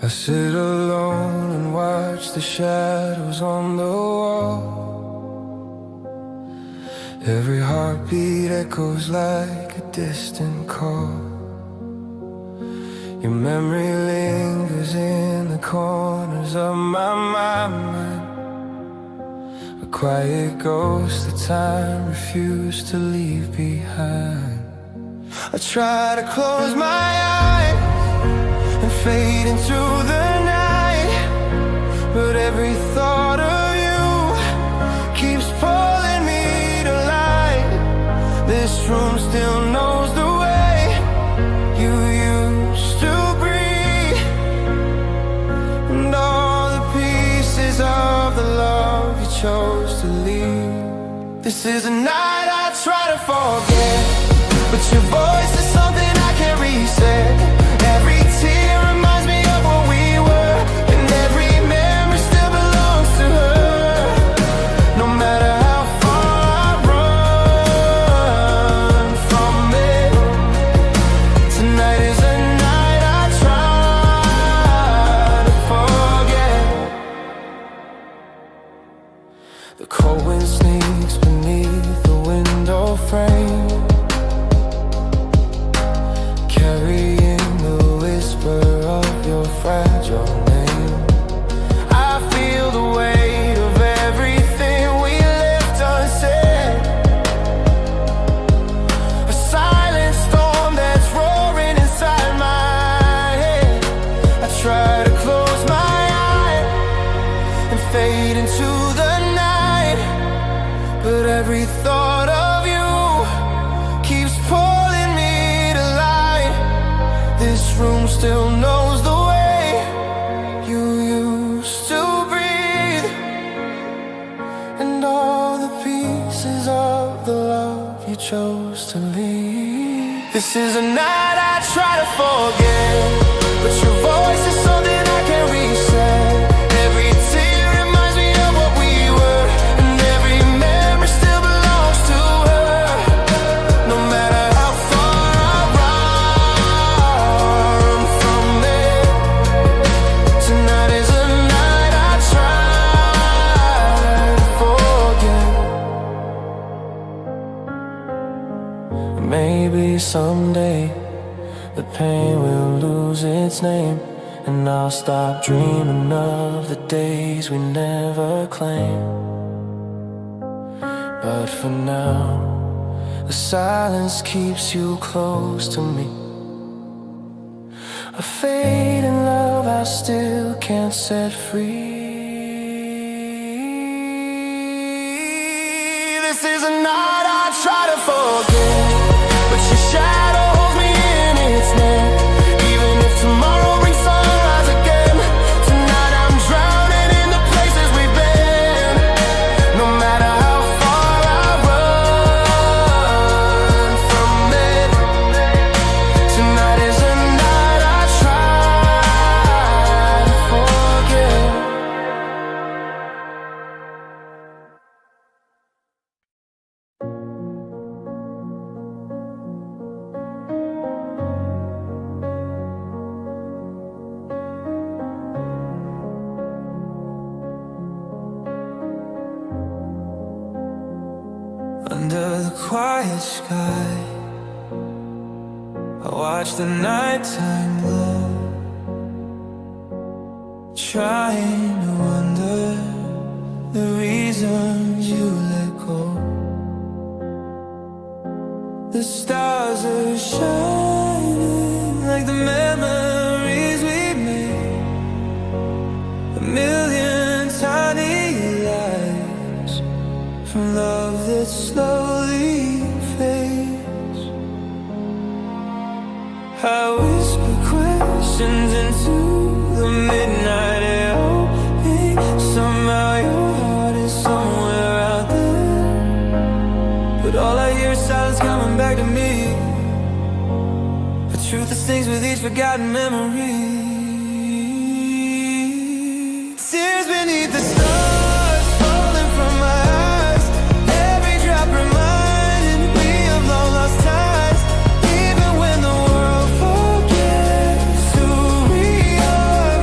I sit alone and watch the shadows on the wall. Every heartbeat echoes like a distant call. Your memory lingers in the corners of my mind, a quiet ghost that time refused to leave behind. I try to close my eyes and fade into the night, but every thought of you keeps pulling me to light. This room still knows the way you used to breathe, and all the pieces of the love you chose to leave. This is a night I try to forget, but your voice is something I can't reset. Every tear reminds me of what we were, and every memory still belongs to her. No matter how far I run from it, tonight is a night I try to forget. The cold wind sneaks beneath the window frame, carrying the whisper of your fragile name. I feel the weight of everything we left unsaid, a silent storm that's roaring inside my head. I try to close my eyes and fade into the night, but every thought of you keeps pulling me to light. This room still knows the way you used to breathe, and all the pieces of the love you chose to leave. This is a night I try to forget, but your voice is something I can't reset. Every tear reminds me of what we were, and every memory still belongs to her. No matter how far I run from it, tonight is a night I try to forget. Maybe someday the pain will lose its name, and I'll stop dreaming of the days we never claimed. But for now, the silence keeps you close to me, a fading love I still can't set free. This is a night I try to forget, but your shadow holds me in its net. Even if tomorrow brings sunrise again, tonight I'm drowning in the places we've been. No matter how far I run from it, tonight is a night I try to forget. Under the quiet sky, I watch the nighttime glow, trying to wonder the reasons you let go. The stars are shining like the memories we made, a million tiny lives from love that slowly fades. I whisper questions into the midnight air, hoping somehow your heart is somewhere out there. But all I hear is silence coming back to me. The truth is things with each forgotten memory. Tears beneath the stars falling from my eyes, every drop reminding me of long lost ties. Even when the world forgets who we are,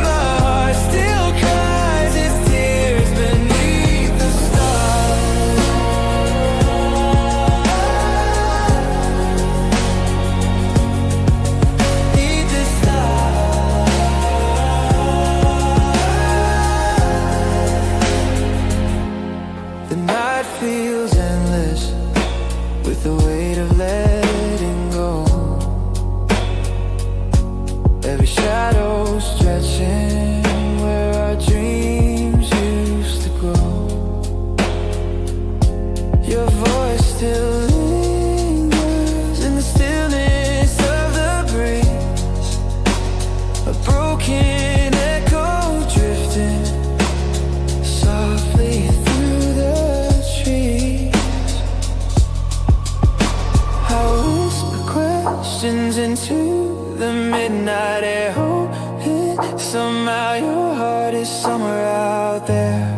out there,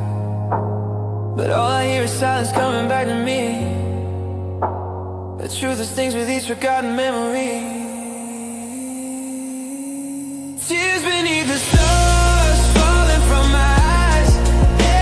but all I hear is silence coming back to me. The truth is things with each forgotten memory. Tears beneath the stars falling from my eyes,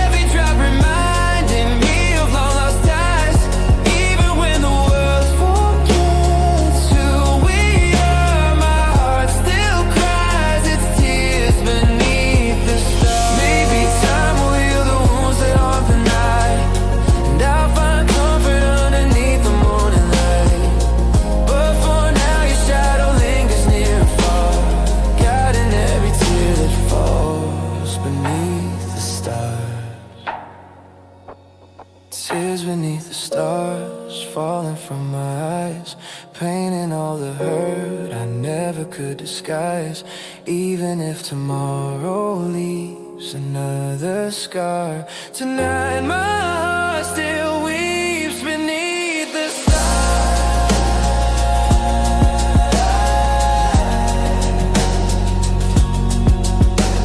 every drop reminding me of long lost ties. Even when the world forgets who we are, my heart still cries. It's tears beneath the stars. Maybe time will heal the wounds that haunt the night, and I'll find comfort underneath the morning light. But for now your shadow lingers near and far, guiding every tear that falls beneath the stars. Tears beneath the stars falling from my eyes, painting all the hurt I never could disguise. Even if tomorrow leaves another scar, tonight my heart still weeps beneath the stars.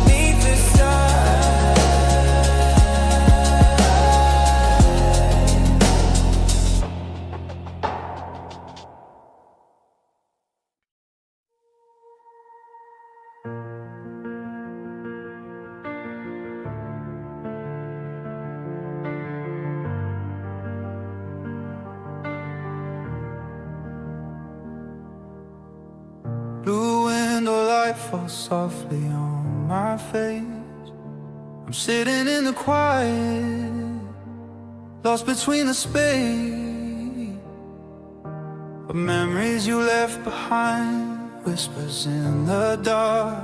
Beneath the stars. Blue window light falls softly on my face. I'm sitting in the quiet, lost between the space of memories you left behind, whispers in the dark,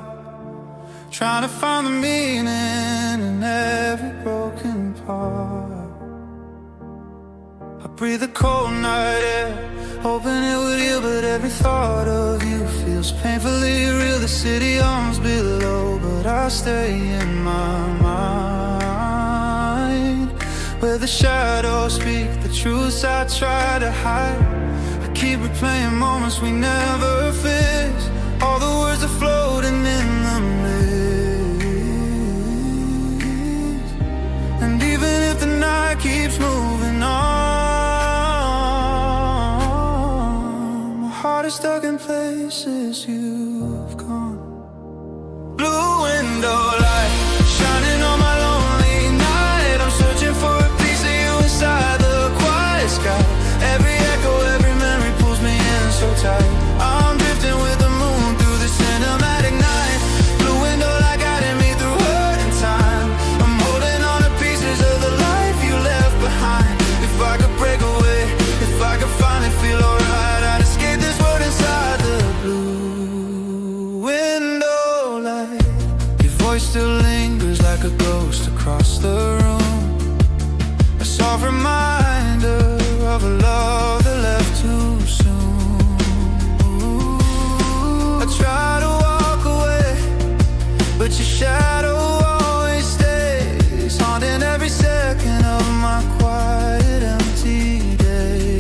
trying to find the meaning in every broken part. I breathe the cold night air, hoping it would heal, but every thought of you feels painfully real. The city arms below, but I stay in my mind, where the shadows speak the truths I try to hide. I keep replaying moments we never faced, all the words are floating in the mist. And even if the night keeps moving on, my heart is stuck in places you've gone. Blue window light shining on my lonely night, I'm searching for a piece of you inside the quiet sky. Every echo, every memory pulls me in so tight. I'm drifting with the moon through the cinematic night. Blue window light guiding me through hurt and time. I'm holding on to pieces of the life you left behind. If I could break away, if I could finally feel alright, I'd escape this world inside the blue window light. Your voice still lingers like a ghost across the room, a soft reminder of a love that left too soon. I try to walk away, but your shadow always stays, haunting every second of my quiet, empty day.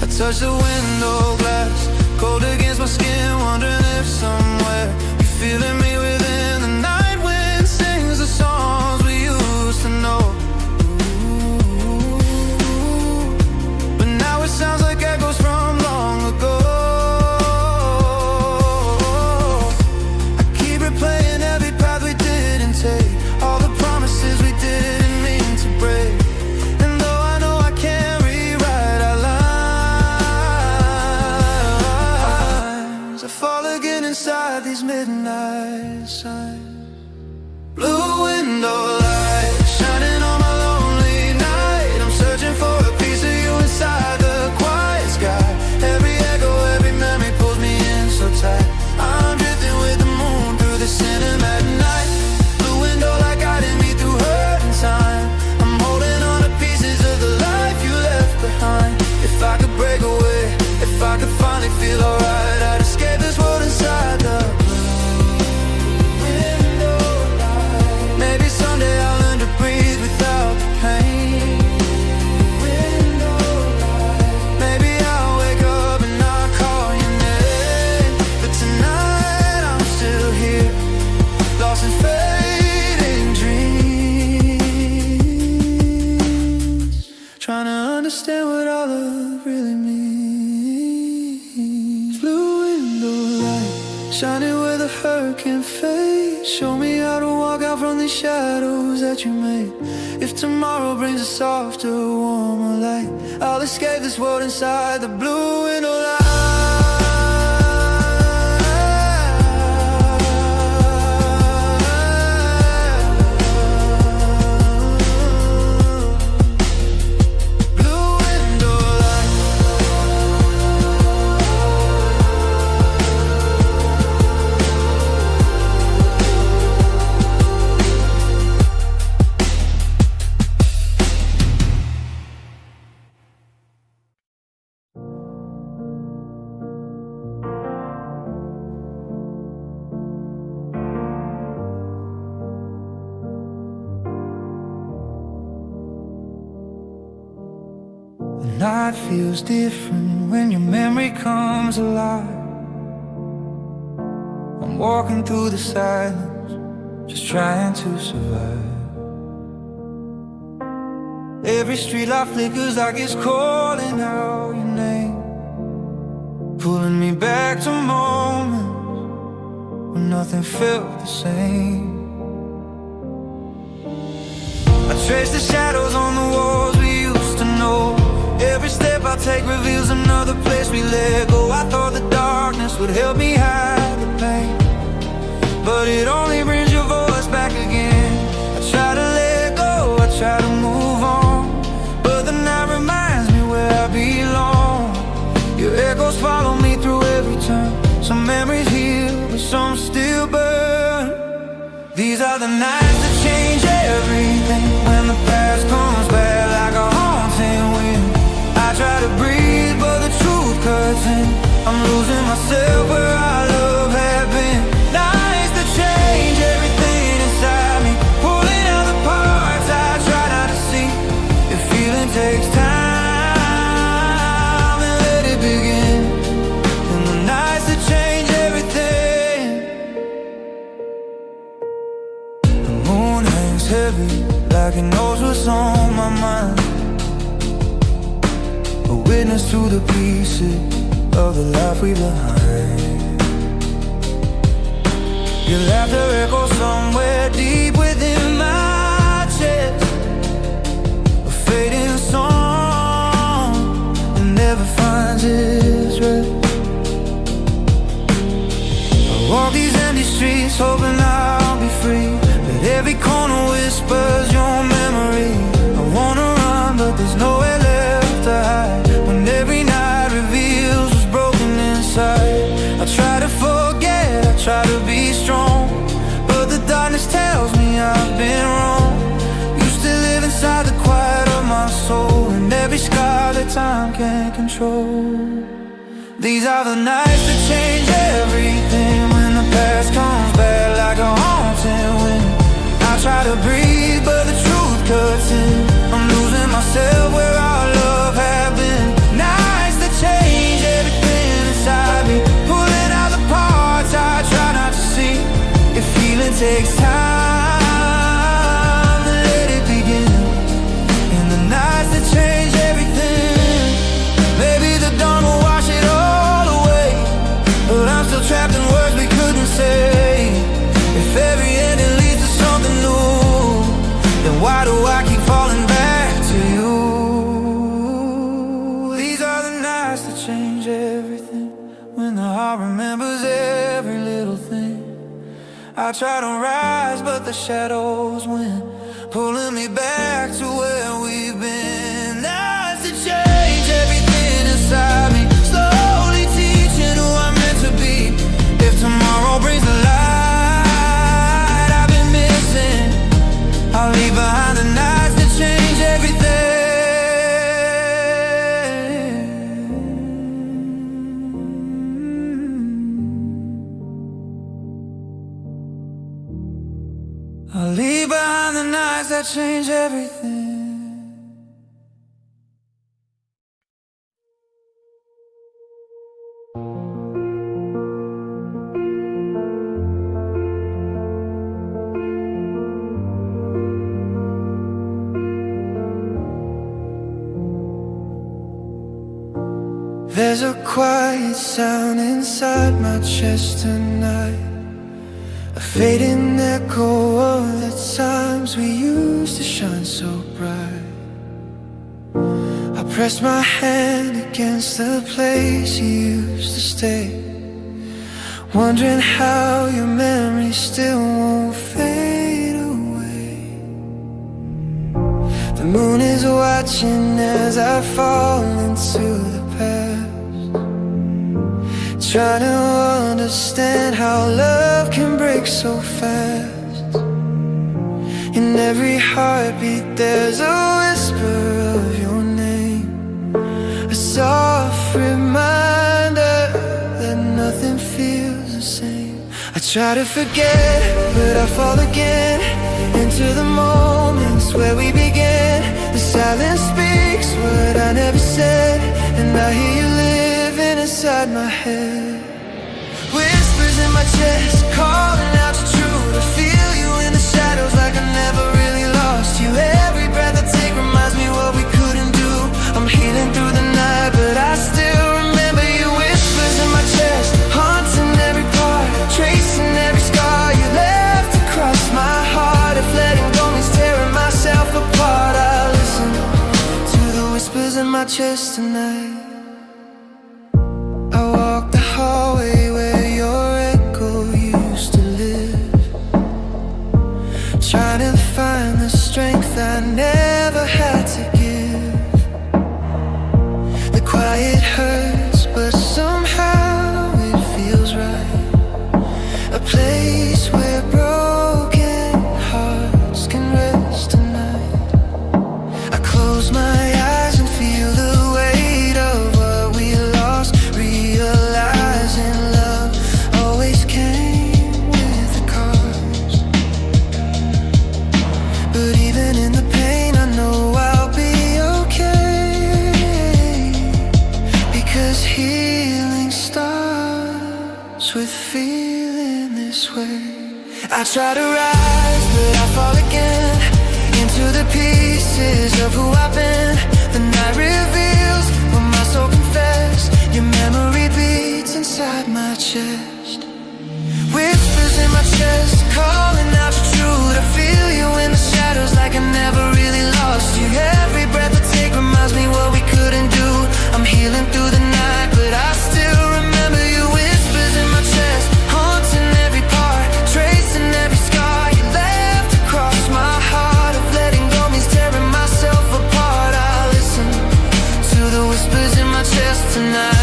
I touch the window glass, cold against my skin, wondering if somewhere you're feeling me within. The night wind sings the songs we used to know, but now it sounds like echoes from long ago. I keep replaying every path we didn't take, all the promises we didn't mean to break. And though I know I can't rewrite our these shadows that you made. If tomorrow brings a softer, warmer light, I'll escape this world inside the blue window light. The night feels different when your memory comes alive. I'm walking through the silence, just trying to survive. Every street light flickers like it's calling out your name, pulling me back to moments when nothing felt the same. I trace the shadows on the walls we used to know. Every step I take reveals another place we let go. I thought the darkness would help me hide the pain, but it only brings your voice back again. I try to let go, I try to move on, but the night reminds me where I belong. Your echoes follow me through every turn. Some memories heal, but some still burn. These are the nights that change everything, when the past comes back like a haunting wind. I try to breathe, but the truth cuts in. I'm losing myself where our love had been. Nights that change everything inside me, pulling out the parts I try not to see. If feeling takes time, and let it begin. And the nights that change everything. The moon hangs heavy, like it knows what's on my mind, a witness to the pieces of the life we behind. Your laughter echoes somewhere deep within my chest, a fading song that never finds its rest. I walk these empty streets hoping I'll be free, but every corner whispers your memory. I wanna run, but there's nowhere left to hide, when every night reveals what's broken inside. I try to forget, I try to be strong, but the darkness tells me I've been wrong. Used to live inside the quiet of my soul, and every scar that time can't control. These are the nights that change everything, when the past comes back like a haunting wind. I try to breathe, but the truth cuts in. I'm losing myself where our love had been. Nights that change everything inside me, pulling out the parts I try not to see. If healing takes time, then let it begin. In the nights that change everything, maybe the dawn will wash it all away, but I'm still trapped in words we couldn't say. If every ending leads to something new, then why do I keep falling back to you? These are the nights that change everything, when the heart remembers every little thing. I try to rise, but the shadows win, pulling me back to where we've been. Nights that change everything inside me, slowly teaching who I'm meant to be. If tomorrow brings the light I've been missing, I'll leave behind the nights that change everything. I'll leave behind the nights that change everything. There's a quiet sound inside my chest tonight, a fading echo of the times we used to shine so bright. I pressed my hand against the place you used to stay, wondering how your memory still won't fade away. The moon is watching as I fall into the past, trying to understand how love can break so fast. In every heartbeat there's a whisper of your name, a soft reminder that nothing feels the same. I try to forget, but I fall again into the moments where we began. The silence speaks what I never said, and I hear you living inside my head. Whispers in my chest, calling out the truth. I feel you in the shadows like I never really lost you. Every breath I take reminds me what we couldn't do. I'm healing through the night, but I still remember you. Whispers in my chest, haunting every part, tracing every scar you left across my heart. If letting go means tearing myself apart, I listen to the whispers in my chest tonight. I walk the hallway where your echo used to live, trying to find the strength I never had to give. The quiet hurts, but somehow it feels right. A place where broken hearts can rest tonight. I close my eyes and feel the weight of what we lost, realizing love always came with the cost. But even in the pain I know I'll be okay, because healing starts with feeling this way. I try to rise, but I fall again into the pieces of who I've been. The night reveals what my soul confessed. Your memory beats inside my chest. Whispers in my chest, calling out your truth. I feel you in the shadows like I never really lost you. Every breath I take reminds me what we couldn't do. I'm healing through the night, but I still remember you. Whispers in my chest, haunting every part, tracing every scar you left across my heart. If letting go means tearing myself apart, I listen to the whispers in my chest tonight.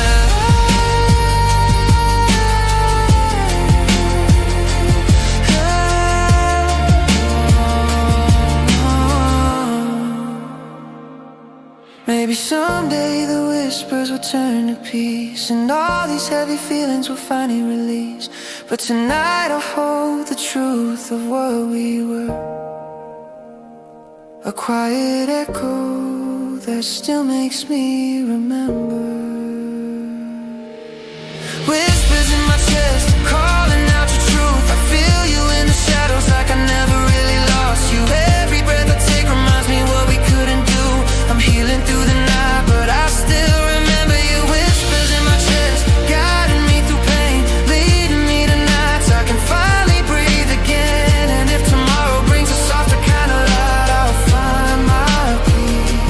Maybe someday the whispers will turn to peace, and all these heavy feelings will finally release. But tonight I'll hold the truth of what we were, a quiet echo that still makes me remember. Whispers in my chest, calling out your truth. I feel you in the shadows like I never really lost you. Every breath I take reminds me what we couldn't do. I'm healing through the night, but I still remember you. Whispers in my chest, guiding me through pain, leading me to nights I can finally breathe again. And if tomorrow brings a softer kind of light, I'll find my peace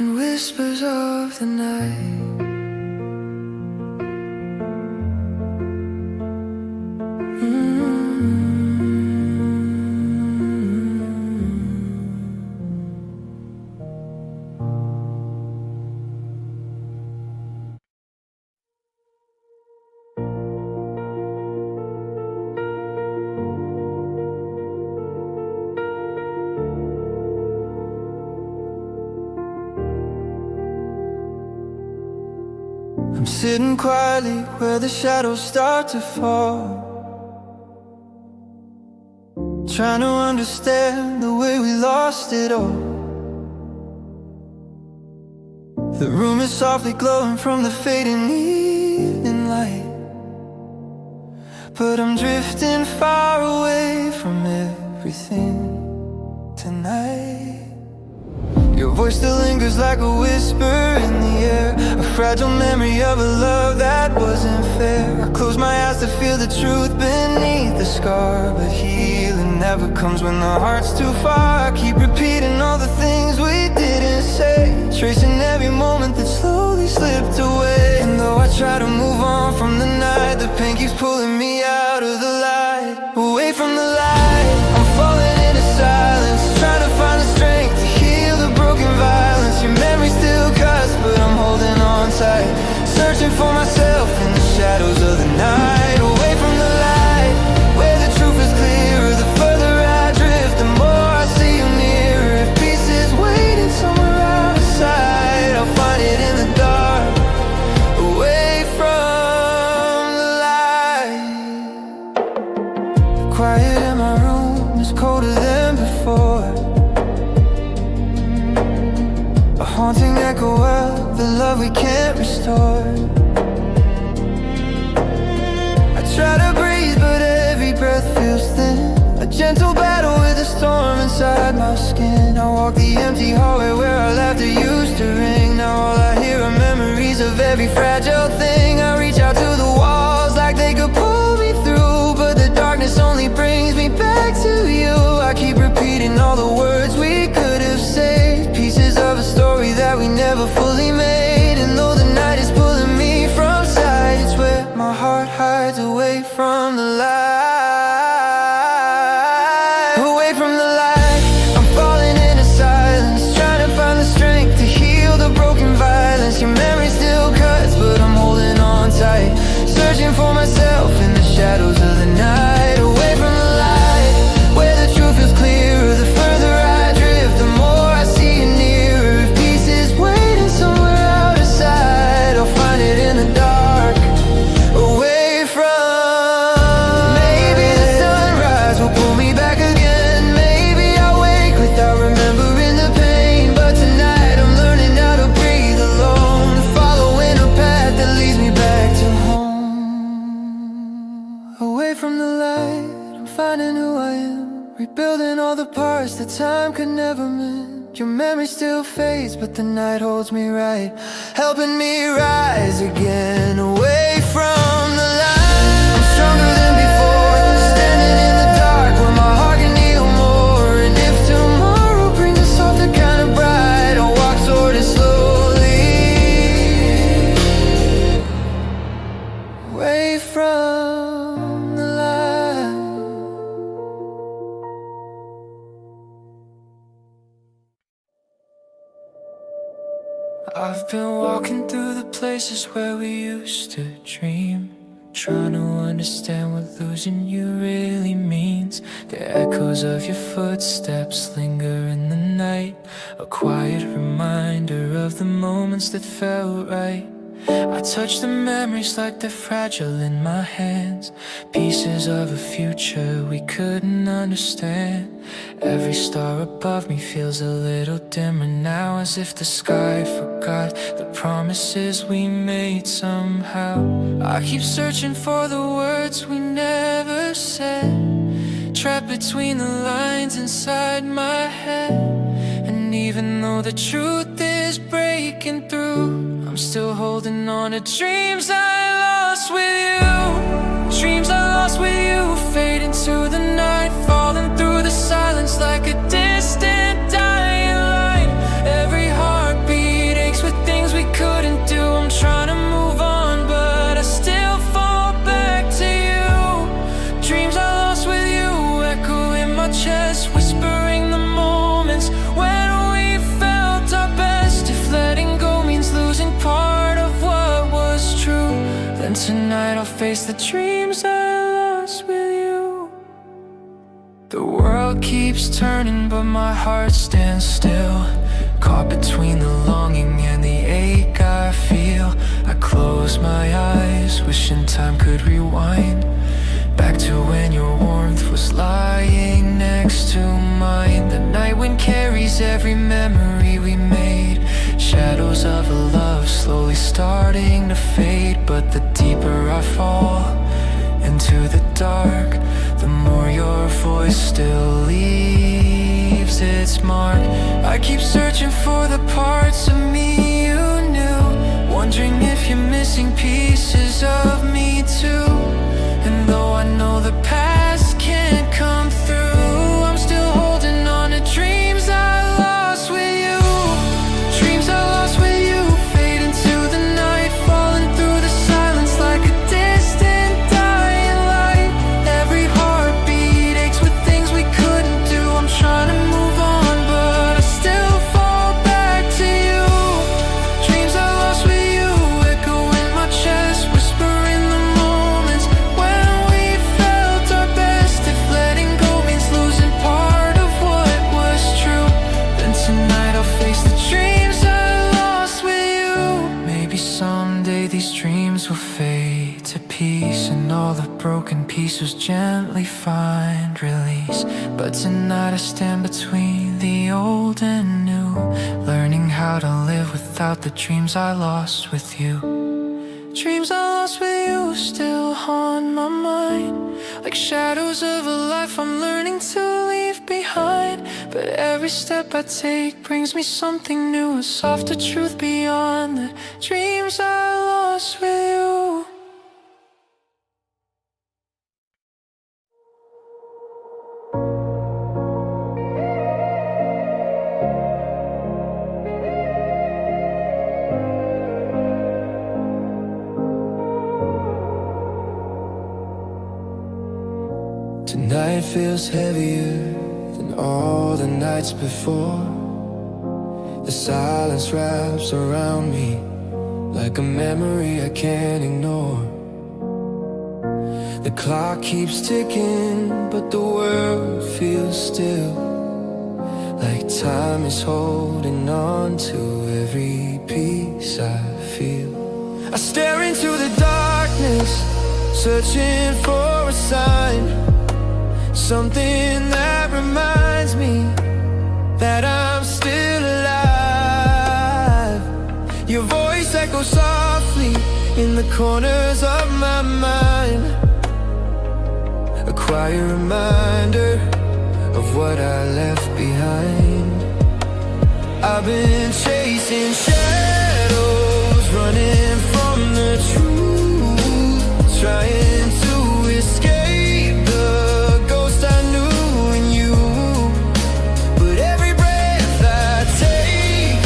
in whispers of the night. I'm sitting quietly where the shadows start to fall, trying to understand the way we lost it all. The room is softly glowing from the fading evening light, but I'm drifting far away from everything tonight. Your voice still lingers like a whisper in the air, a fragile memory of a love that was wasn't fair. I close my eyes to feel the truth beneath the scar, but healing never comes when the heart's too far. I keep repeating all the things we didn't say, tracing every moment that slowly slipped away. And though I try to move on from the night, the pain keeps pulling me out of the light. Away from the light, I'm falling into silence, trying to find the strength to heal the broken violence. Your memory still cuts, but I'm holding on tight, searching for myself in the shadows of the night. Away from the light, where the truth is clearer. The further I drift, the more I see you nearer. If peace is waiting somewhere out of sight, I'll find it in the dark. Away from the light. The quiet in my room is colder than before, a haunting echo of the love we can't restore. I try to breathe, but every breath feels thin, a gentle battle with a storm inside my skin. I walk the empty hallway where our laughter used to ring. Now all I hear are memories of every fragile thing. I reach out to the walls like they could pull me through, but the darkness only brings me back to you. I keep repeating all the words we could have saved, pieces of a story that we never fully made. And though the night is pulling me from sides where my heart hides, away from the light. Away from the light, I'm falling into silence, trying to find the strength to heal the broken violence. Your memory still cuts, but I'm holding on tight, searching for myself in the shadows of the night. Away from the light, where the truth is clearer. The further I drift, the more I see you nearer. If peace is waiting somewhere out of sight, I'll find it in the dark. Away from, maybe the sunrise will pull me back again. Maybe I'll wake without remembering the pain. But tonight I'm learning how to breathe alone, following a path that leads me back to home. Away from the light, I'm finding who I am, rebuilding all the parts that time could never mend. Your memory still fades, but the night holds me right, helping me rise again. Away from the light, I'm stronger than before, standing in the dark where my heart can heal more. And if tomorrow brings us something kind of bright, I'll walk toward it slowly. Away from the light. I've been walking through the places where we used to dream, trying to understand what losing you really means. The echoes of your footsteps linger in the night, a quiet reminder of the moments that felt right. I touch the memories like they're fragile in my hands, pieces of a future we couldn't understand. Every star above me feels a little dimmer now, as if the sky forgot the promises we made somehow. I keep searching for the words we never said, trapped between the lines inside my head. And even though the truth is breaking through, I'm still holding on to dreams I lost with you. Dreams I lost with you fade into the night, falling through the silence like a distant dying light. Every heartbeat aches with things we couldn't do. I'm trying to move on, but I still fall back to you. Dreams I lost with you echo in my chest, whispering the moments when we felt our best. If letting go means losing part of what was true, then tonight I'll face the dreams I lost with you. The world keeps turning, but my heart stands still, caught between the longing and the ache I feel. I close my eyes, wishing time could rewind, back to when your warmth was lying next to mine. The night wind carries every memory we made, shadows of a love slowly starting to fade. But the deeper I fall into the dark, the more your voice still leaves its mark. I keep searching for the parts of me you knew, wondering if you're missing pieces of me too. And though I know the past can't come through, I'm still holding on to dreams I lost with you. Dreams I lost with you, fade into the night, falling through the silence like a distant dying light. Every heartbeat aches with things we couldn't do. I'm trying to move on, but I still fall back to you. Dreams I lost with you, echo in my chest, whisper in the moments when we felt our best. If letting go means losing part of what was true, then tonight I'll face the dreams I lost with you. Maybe someday these dreams will fade to peace, and all the broken pieces gently find release. But tonight I stand between the old and new, learning how to live without the dreams I lost with you. Dreams I lost with you still haunt my mind, like shadows of a life I'm learning to leave behind. But every step I take brings me something new, a softer truth beyond the dreams I lost with you. Tonight feels heavier than all the nights before. The silence wraps around me like a memory I can't ignore. The clock keeps ticking, but the world feels still, like time is holding on to every piece I feel. I stare into the darkness, searching for a sign, something that reminds me that I'm still alive. Your voice echoes softly in the corners of my mind, a quiet reminder of what I left behind. I've been chasing shadows, running from the truth, trying to escape the ghost I knew in you. But every breath I take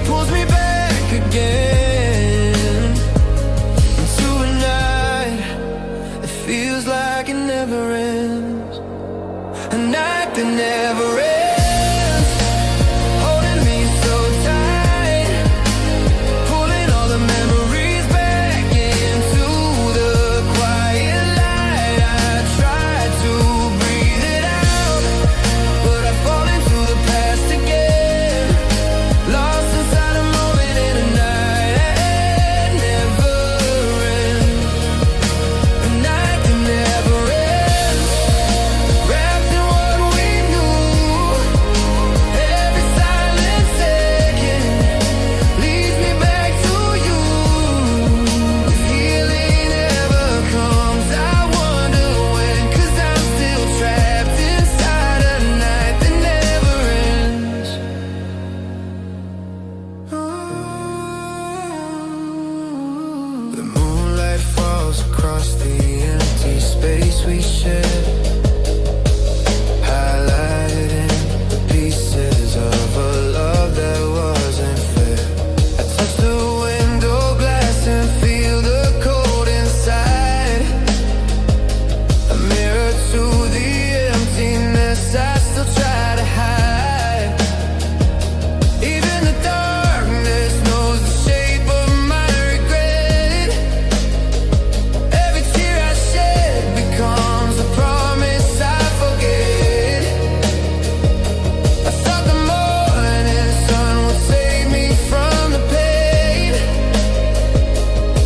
pulls me back again into a night that feels like it never ends, a night that never ends. The moonlight falls across the empty space we share, highlighting the pieces of a love that wasn't fair. I touch the window glass and feel the cold inside, a mirror to the emptiness I still try to hide. Even the darkness knows the shape of my regret. Every tear I shed becomes a promise I forget. I thought the morning sun would save me from the pain,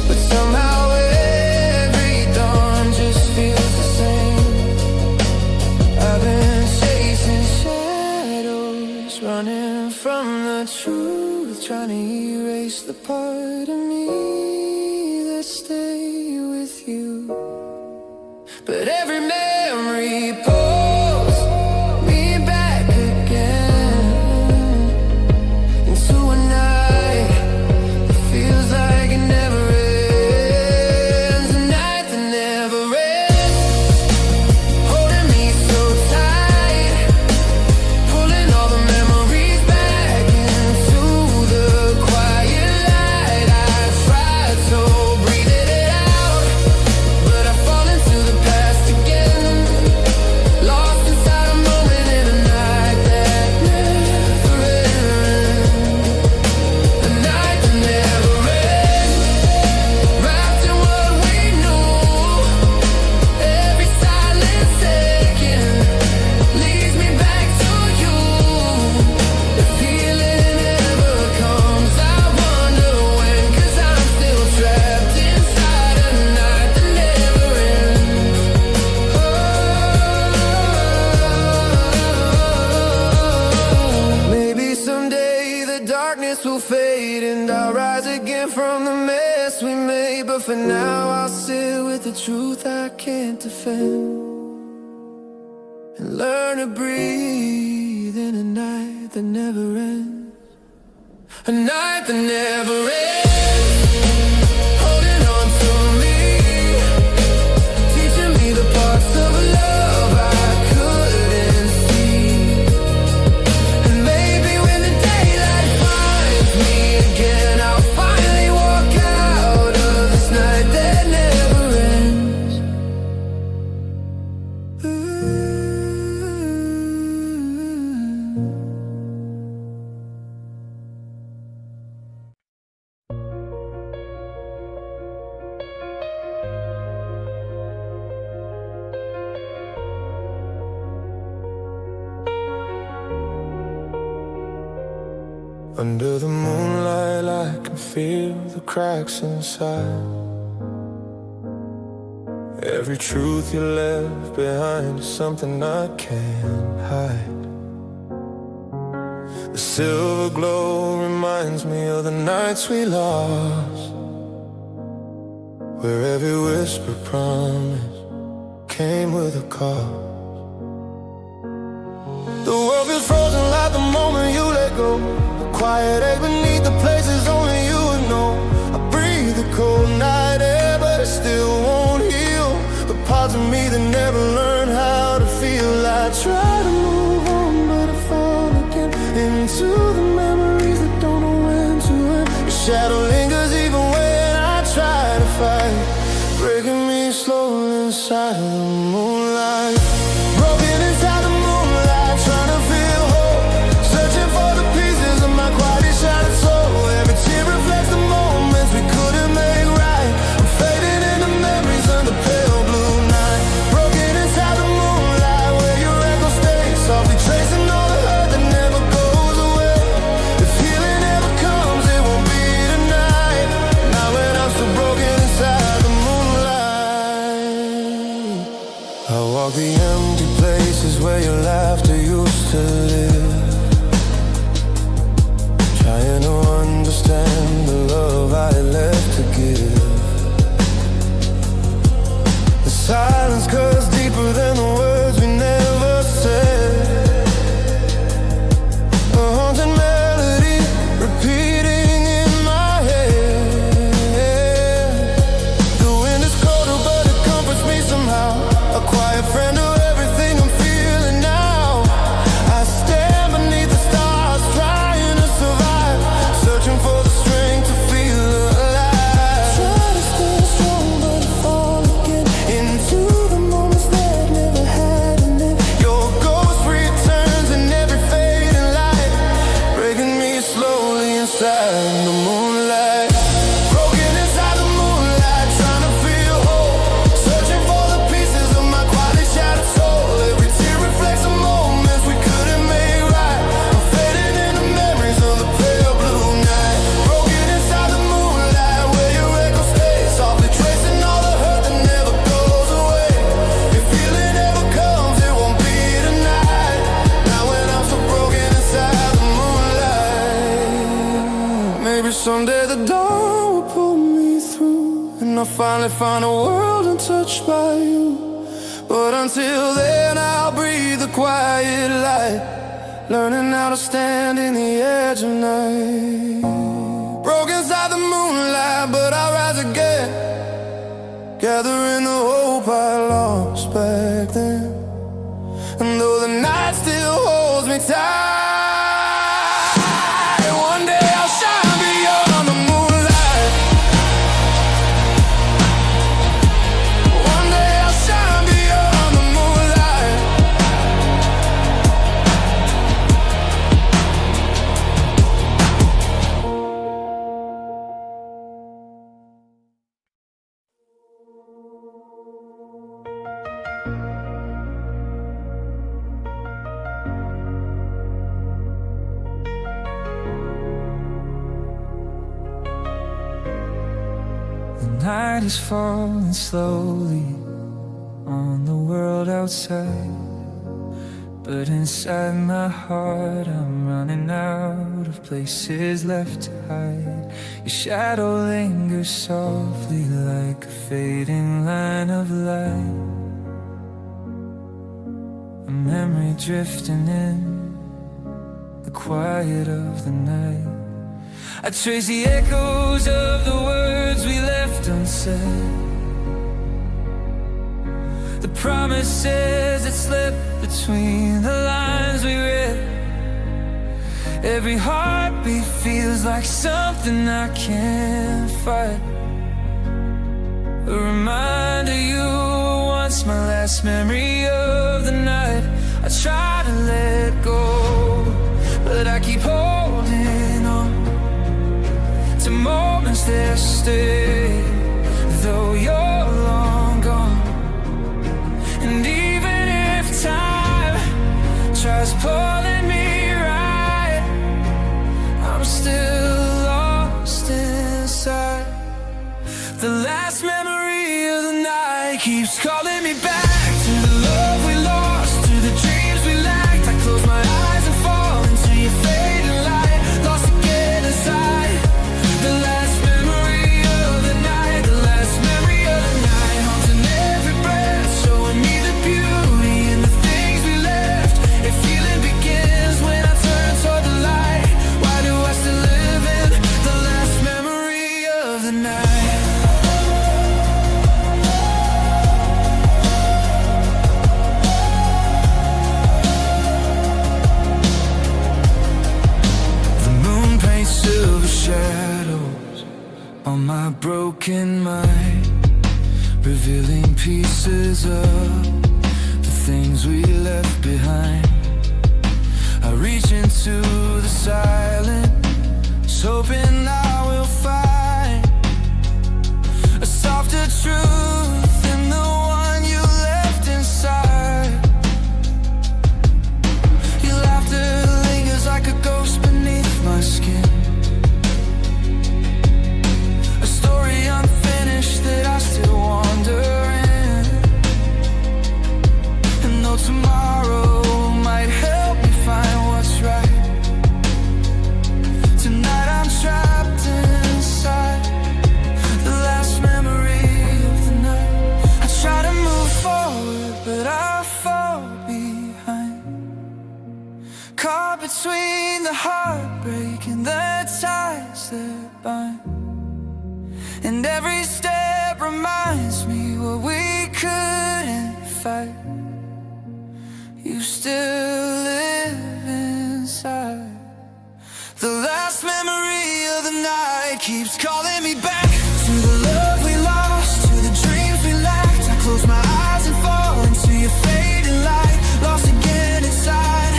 but somehow every dawn just feels the same. I've been chasing shadows, running from the truth, trying to erase the part of me that stay with you. But every memory pulls me back again into a night that feels like dust will fade and I'll rise again from the mess we made. But for now I'll sit with the truth I can't defend, and learn to breathe in a night that never ends. A night that never ends, holding on to me, teaching me the parts of love I couldn't see. And maybe when the daylight finds me again, I'll finally walk out of this night that never ends. Under the moonlight I can feel the cracks inside. Every truth you left behind is something I can't hide. The silver glow reminds me of the nights we lost, where every whisper promise came with a cost. The world feels frozen like the moment you let go. Quiet ache beneath the places only you would know. I breathe the cold night air, but it still won't heal the parts of me that never learned how to feel. I try to move on, but I fall again into the memories that don't know when to end. Your shadow lingers even when I try to fight, breaking me slowly inside of the moonlight. Broken inside the moonlight, trying to feel hope, searching for the pieces of my quietly shattered soul. Every tear reflects the moments we couldn't make right. I'm fading into memories under pale blue night. Broken inside the moonlight, where your echo stays, softly tracing all the hurt that never goes away. If healing ever comes, it won't be tonight. Now when I'm still broken inside the moonlight, I walk the empty places where your laughter used to live, trying to understand the love I left to give. The silence cuts deeper than the words we never said. A haunted melody repeating in my head. The wind is colder but it comforts me somehow, a quiet friend of everything I'm feeling now. I stand beneath the stars trying to survive, searching for the strength to feel alive. Try to stay strong but I fall again into the moments that never had an end. Your ghost returns in every fading light, breaking me slowly inside the moonlight. Broken inside the moonlight, trying to feel hope, searching for the pieces of my quietly shattered soul. Every tear reflects the moments we couldn't make right. I'm fading into memories of the pale blue night. Broken inside the moonlight, where your echo stays, softly tracing all the hurt that never goes away. If healing ever comes, it won't be tonight. Now when I'm so broken inside the moonlight, maybe someday the dawn will pull me through, and I'll finally find a world untouched by you. But until then I'll breathe the quiet light, learning how to stand in the edge of night. Broken inside the moonlight, but I'll rise again, gathering the hope I lost back then. And though the night still holds me tight, one day I'll shine beyond the moonlight. One day I'll shine beyond the moonlight. The night is falling slowly on the world outside. but inside my heart I'm running out of places left to hide. Your shadow lingers softly like a fading line of light, a memory drifting in the quiet of the night. I trace the echoes of the words we left unsaid, the promises that slipped between the lines we read. Every heartbeat feels like something I can't fight, a reminder you were once my last memory of the night. I try to let go, but I keep holding on to moments that stay, though you're long gone. And even if time tries pulling me right, I'm still lost inside. The last memory of the night keeps calling me back to the love we lost, to the dreams we lacked. I close my eyes and fall into your fading light, lost again inside. The last memory of the night, the last memory of the night, haunting every breath, showing me the beauty in the things we left. If feeling begins when I turn toward the light, why do I still live in the last memory of the night? The moon paints silver shadows on my broken mind, revealing pieces of the things we left behind. I reach into the silence, hoping I will find a softer truth than the one you left inside. Your laughter lingers like a ghost beneath my skin, a story unfinished that I still wander in. And though tomorrow might help me find what's right, tonight I'm trapped inside the last memory of the night. I try to move forward, but I fall behind, caught between the heartbreak and the ties that bind. And every step reminds me what we couldn't fight. You still live inside. The last memory of the night keeps calling me back to the love we lost, to the dreams we lacked. I close my eyes and fall into your fading light, lost again inside.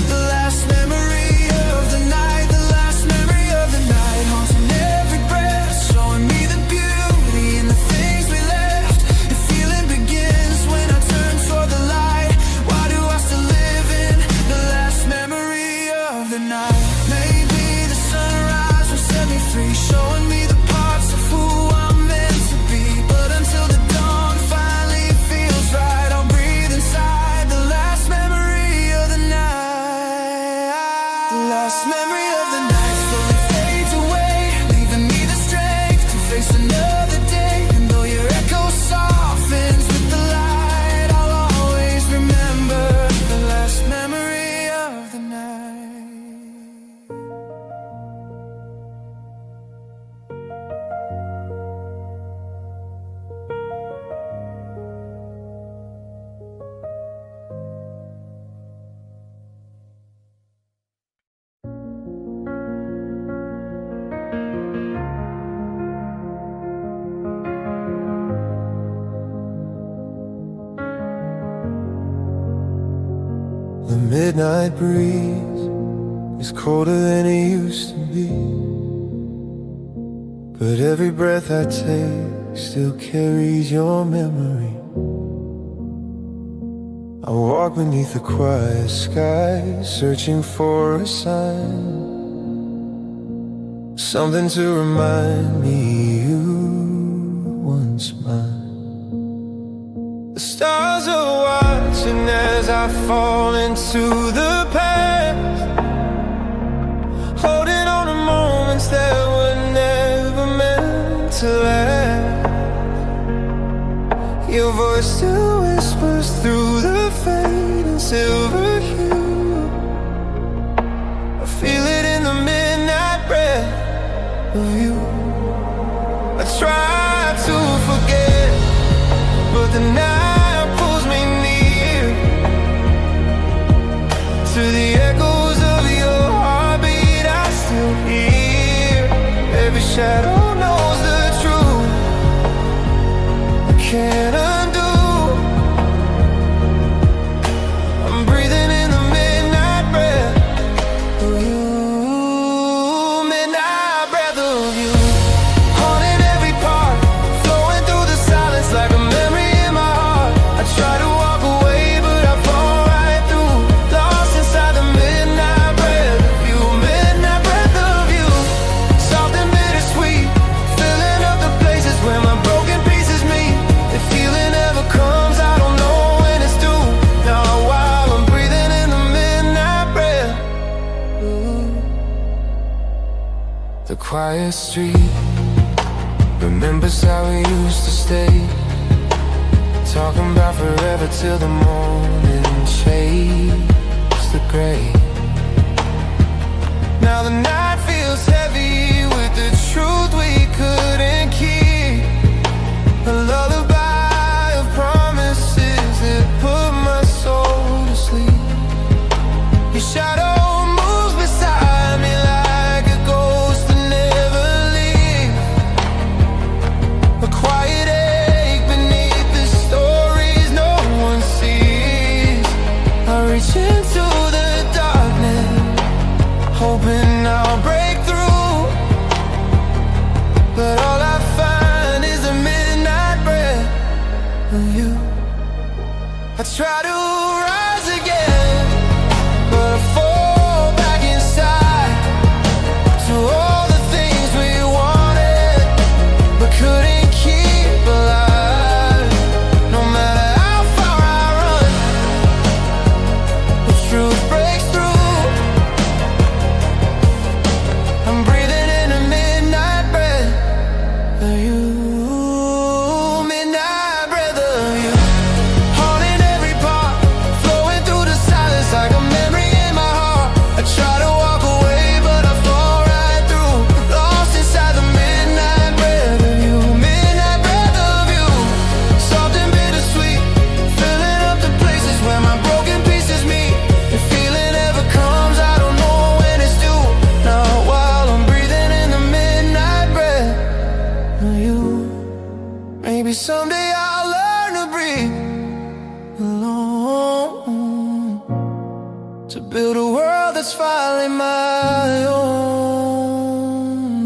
The last memory of the night, the last memory of the night, haunting every breath, showing me the beauty in the things we left. If feeling begins when I turn toward the light, why do I still live in the last memory of the night? Maybe the sunrise will set me free, showing me the parts of who I'm meant to be. But until the dawn finally feels right, I'll breathe inside the last memory of the night. The last memory of the night slowly fades away, leaving me the strength to face another day. And though your echo softens with the light, I'll always remember the last memory of the night. The midnight breeze is colder than it used to be, but every breath I take still carries your memory. I walk beneath the quiet sky, searching for a sign, something to remind me you once mine. The stars are watching as I I fall into the past, holding on to moments that were never meant to last. Your voice still whispers through the fading silver hue. I feel it in the midnight breath of you. I try to forget, but the night pulls me near to the echoes of your heartbeat. I still hear every shadow knows the truth. I can't undo. I'm breathing in the midnight breath of you. Midnight breath of you. Haunting every part, flowing through the silence like a memory in my heart. I try to walk away, but I fall right through, lost inside the midnight breath of you. Midnight breath of you. Soft and bittersweet, filling up the places where my broken pieces meet. If healing ever comes, I don't know when it's due. Now while I'm breathing in the midnight breath. Ooh. The quiet street remembers how we used to stay, talking about forever till the morning shades the gray. Now the night feels heavy with the truth we couldn't keep. A lullaby of promises that put my soul to sleep. Your shadow moves beside me like a ghost that never leaves. A quiet ache beneath the stories no one sees. I reach into the darkness, hoping I'll break through, but all I find is a midnight breath of you. I try to rise again, but I fall back inside to all the things we wanted but couldn't keep alive. No matter how far I run, the truth breaks through. I'm breathing in a midnight breath of you. Midnight breath of you. Haunting every part, flowing through the silence like a memory in my heart. I try to walk away, but I fall right through, lost inside the midnight breath of you. Midnight breath of you. Soft and bittersweet, filling up the places where my broken pieces meet. If feeling ever comes, I don't know when it's due. Now while I'm breathing in the midnight breath of you. Maybe someday I'll learn to breathe alone, to build a world that's finally my own.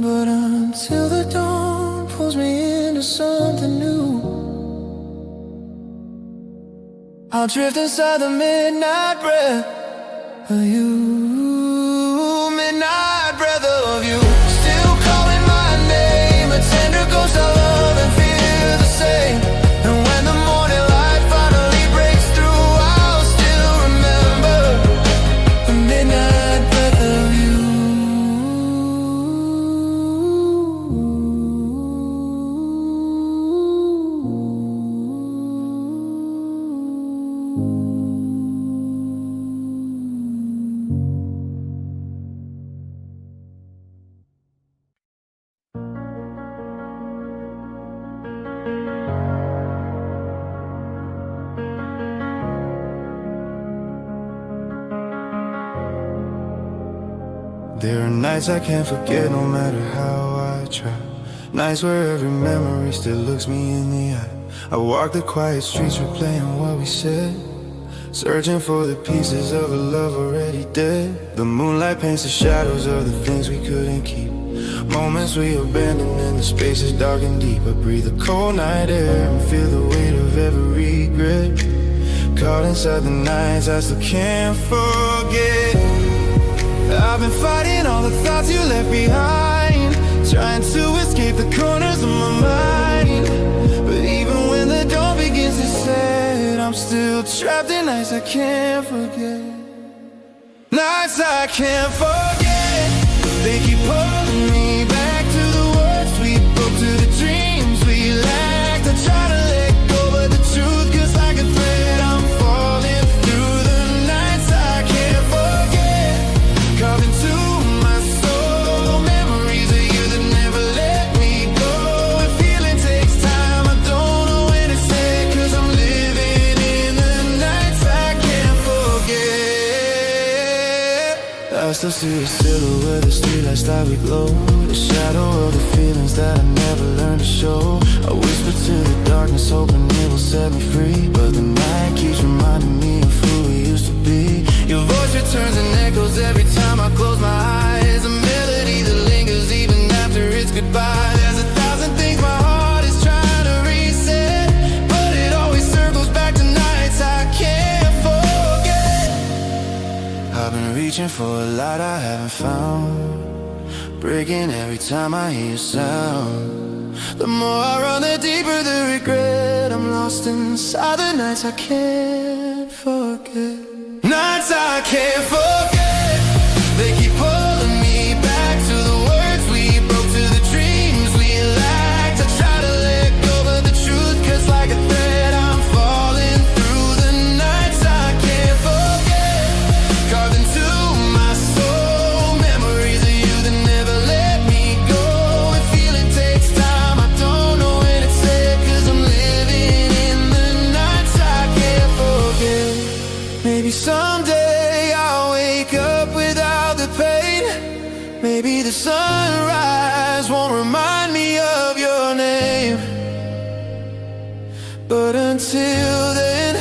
But until the dawn pulls me into something new, I'll drift inside the midnight breath of you. Midnight breath of you. Still calling my name, a tender ghost I love and fear the same. And when the morning light finally breaks through, I'll still remember the midnight breath of you. There are nights I can't forget no matter how I try. Nights where every memory still looks me in the eye. I walk the quiet streets replaying what we said, searching for the pieces of a love already dead. The moonlight paints the shadows of the things we couldn't keep, moments we abandoned in the spaces dark and deep. I breathe the cold night air and feel the weight of every regret. Caught inside the nights I still can't forget. I've been fighting all the thoughts you left behind, trying to escape the corners of my mind. But even when the dawn begins to set, I'm still trapped in nights I can't forget. Nights I can't forget. They keep pulling me back to the words we broke, to the dreams we lacked. I try to let go, but the truth cuts like a thread. I'm falling through the nights I can't forget. Carving to my soul memories of you that never let me go. And feeling takes time, I don't know when to say it, 'cause I'm living in the nights I can't forget. I still see a silhouette, the streetlights that we glow, the shadow of the feelings that I never learned to show. I whisper to the darkness, hoping it will set me free, but the night keeps reminding me of who we used to be. Your voice returns and echoes every time I close my eyes, a melody that lingers even after it's goodbye. There's a thousand things my heart is trying to reset, but it always circles back to nights I can't forget. I've been reaching for a light I haven't found, breaking every time I hear your sound. The more I run, the deeper the regret. I'm lost inside the nights I can't forget. Nights I can't forget. They keep pulling me back to the words we broke, to the dreams we lacked. I try to let go, but the truth cuts like a thread. I'm falling through the nights I can't forget. Carved into my soul memories of you that never let me go. And feeling takes time, I don't know when to say it, 'cause I'm living in the nights I can't forget. Maybe someday I'll wake up without the pain. Maybe the sunrise won't remind me of your name. But until then,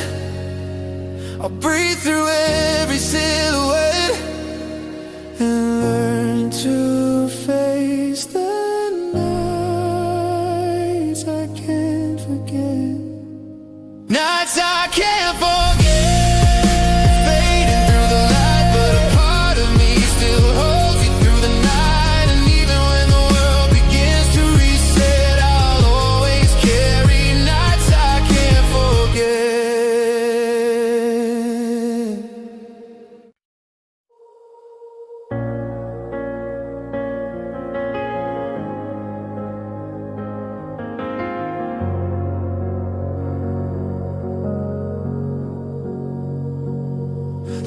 I'll breathe through every silhouette and learn to face the nights I can't forget. Nights I can't forget. Fading through the light, but a part of me still holds you through the night. And even when the world begins to reset, I'll always carry nights I can't forget.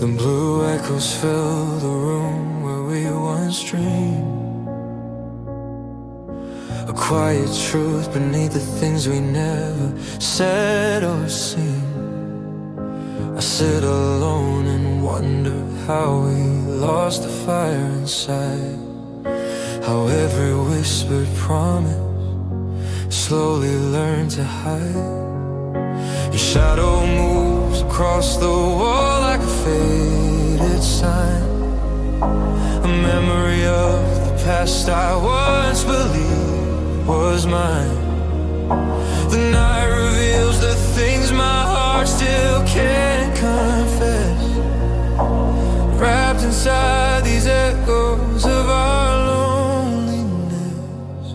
The blue echoes fill the room where we once dreamed. A quiet truth beneath the things we never said or seen. I sit alone and wonder how we lost the fire inside, how every whispered promise slowly learned to hide. Your shadow moves across the wall like a faded sign, a memory of the past I once believed was mine. The night reveals the things my heart still can't confess, wrapped inside these echoes of our loneliness.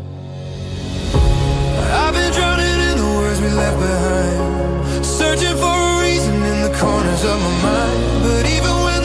I've been drowning in the words we left behind, searching for a reason in the corners of my mind. But even when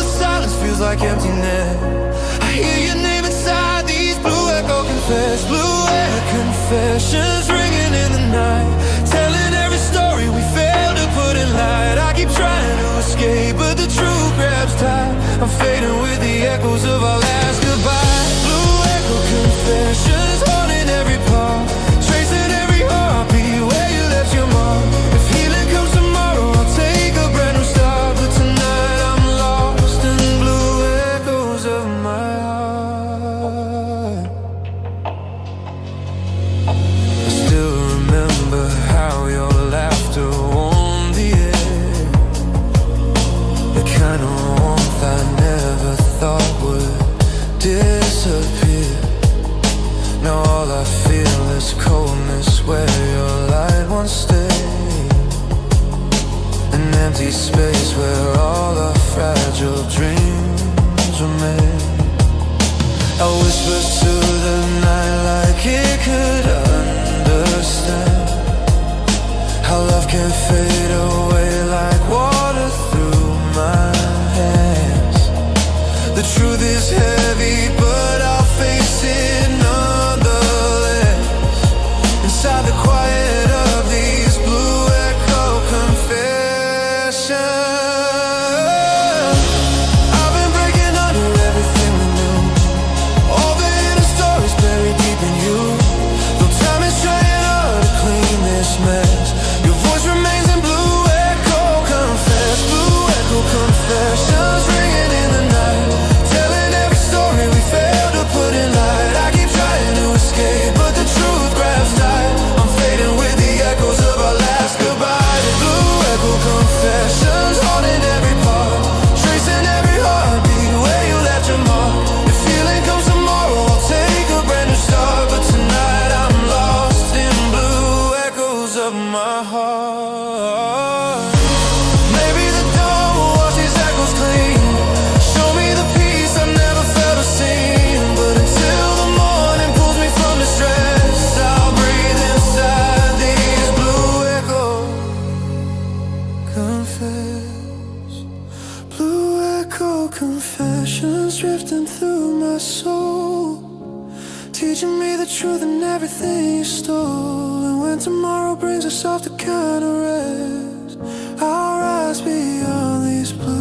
confessions drifting through my soul, teaching me the truth and everything you stole. And when tomorrow brings us off to kind of rest, I'll rise beyond these blues.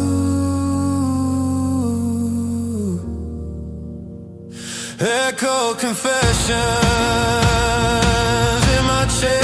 Echo confessions in my chest.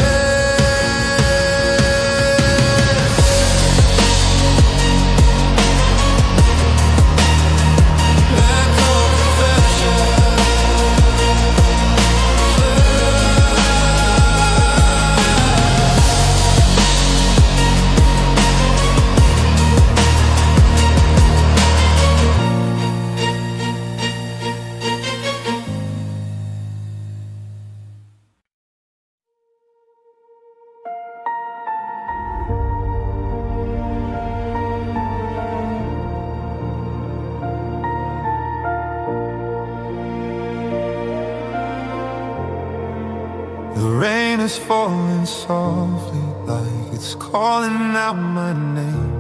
The rain is falling softly, like it's calling out my name,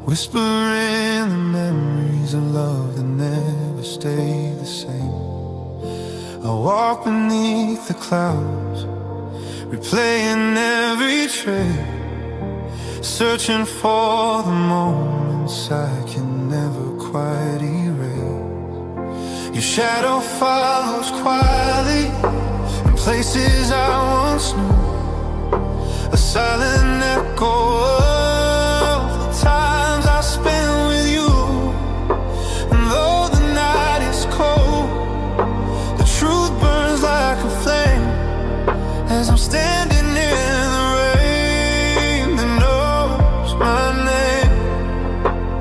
whispering the memories of love that never stay the same. I walk beneath the clouds, replaying every trail, searching for the moments I can never quite erase. Your shadow follows quietly places I once knew, a silent echo of the times I spent with you. And though the night is cold, the truth burns like a flame as I'm standing in the rain that knows my name.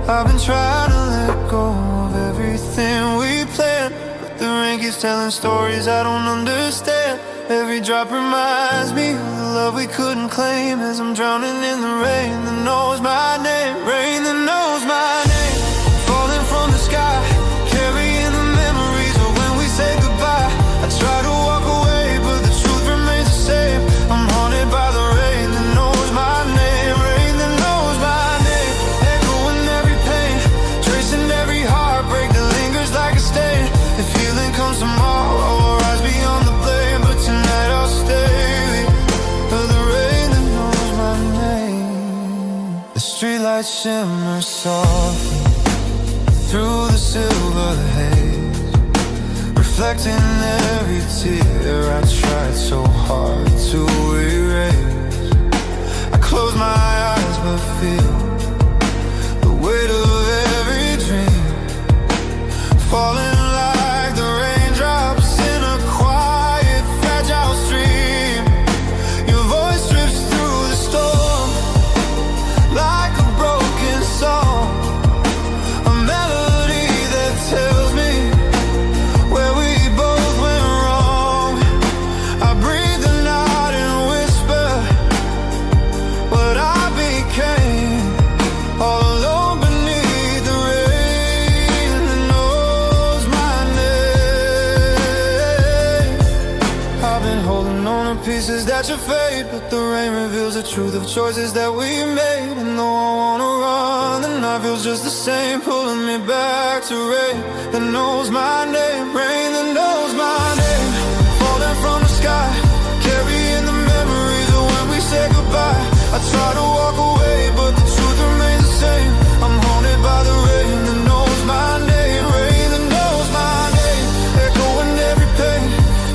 I've been trying to let go of everything we planned, but the rain keeps telling stories I don't understand. Every drop reminds me of the love we couldn't claim, as I'm drowning in the rain that knows my name. Rain that knows my name, falling from the sky, carrying the memories of when we said goodbye. I try to walk away, but the truth remains the same. I'm haunted by the rain that knows my name. Rain that knows my name, echoing every pain, tracing every heartbreak that lingers like a stain. If healing comes tomorrow, I'll rise beyond the blame, but tonight I'll stay for the rain that knows my name. The streetlights shimmer softly through the silver haze, reflecting every tear I tried so hard to erase. I close my eyes but feel the weight of every dream falling like the raindrops in a quiet, fragile stream. Your voice drips through the storm like a broken song, a melody that tells me where we both went wrong. I breathe the night and whisper what I became, all alone beneath the rain that knows my name. I've been holding on to pieces that should fade, but the rain reveals the truth of choices that we made. And though I wanna run, the night feels just the same, pulling me back to rain that knows my name. Rain that knows my name, falling from the sky, carrying the memories of when we said goodbye. I try to walk away, but the truth remains the same. I'm haunted by the rain that knows my name. Rain that knows my name, echoing every pain,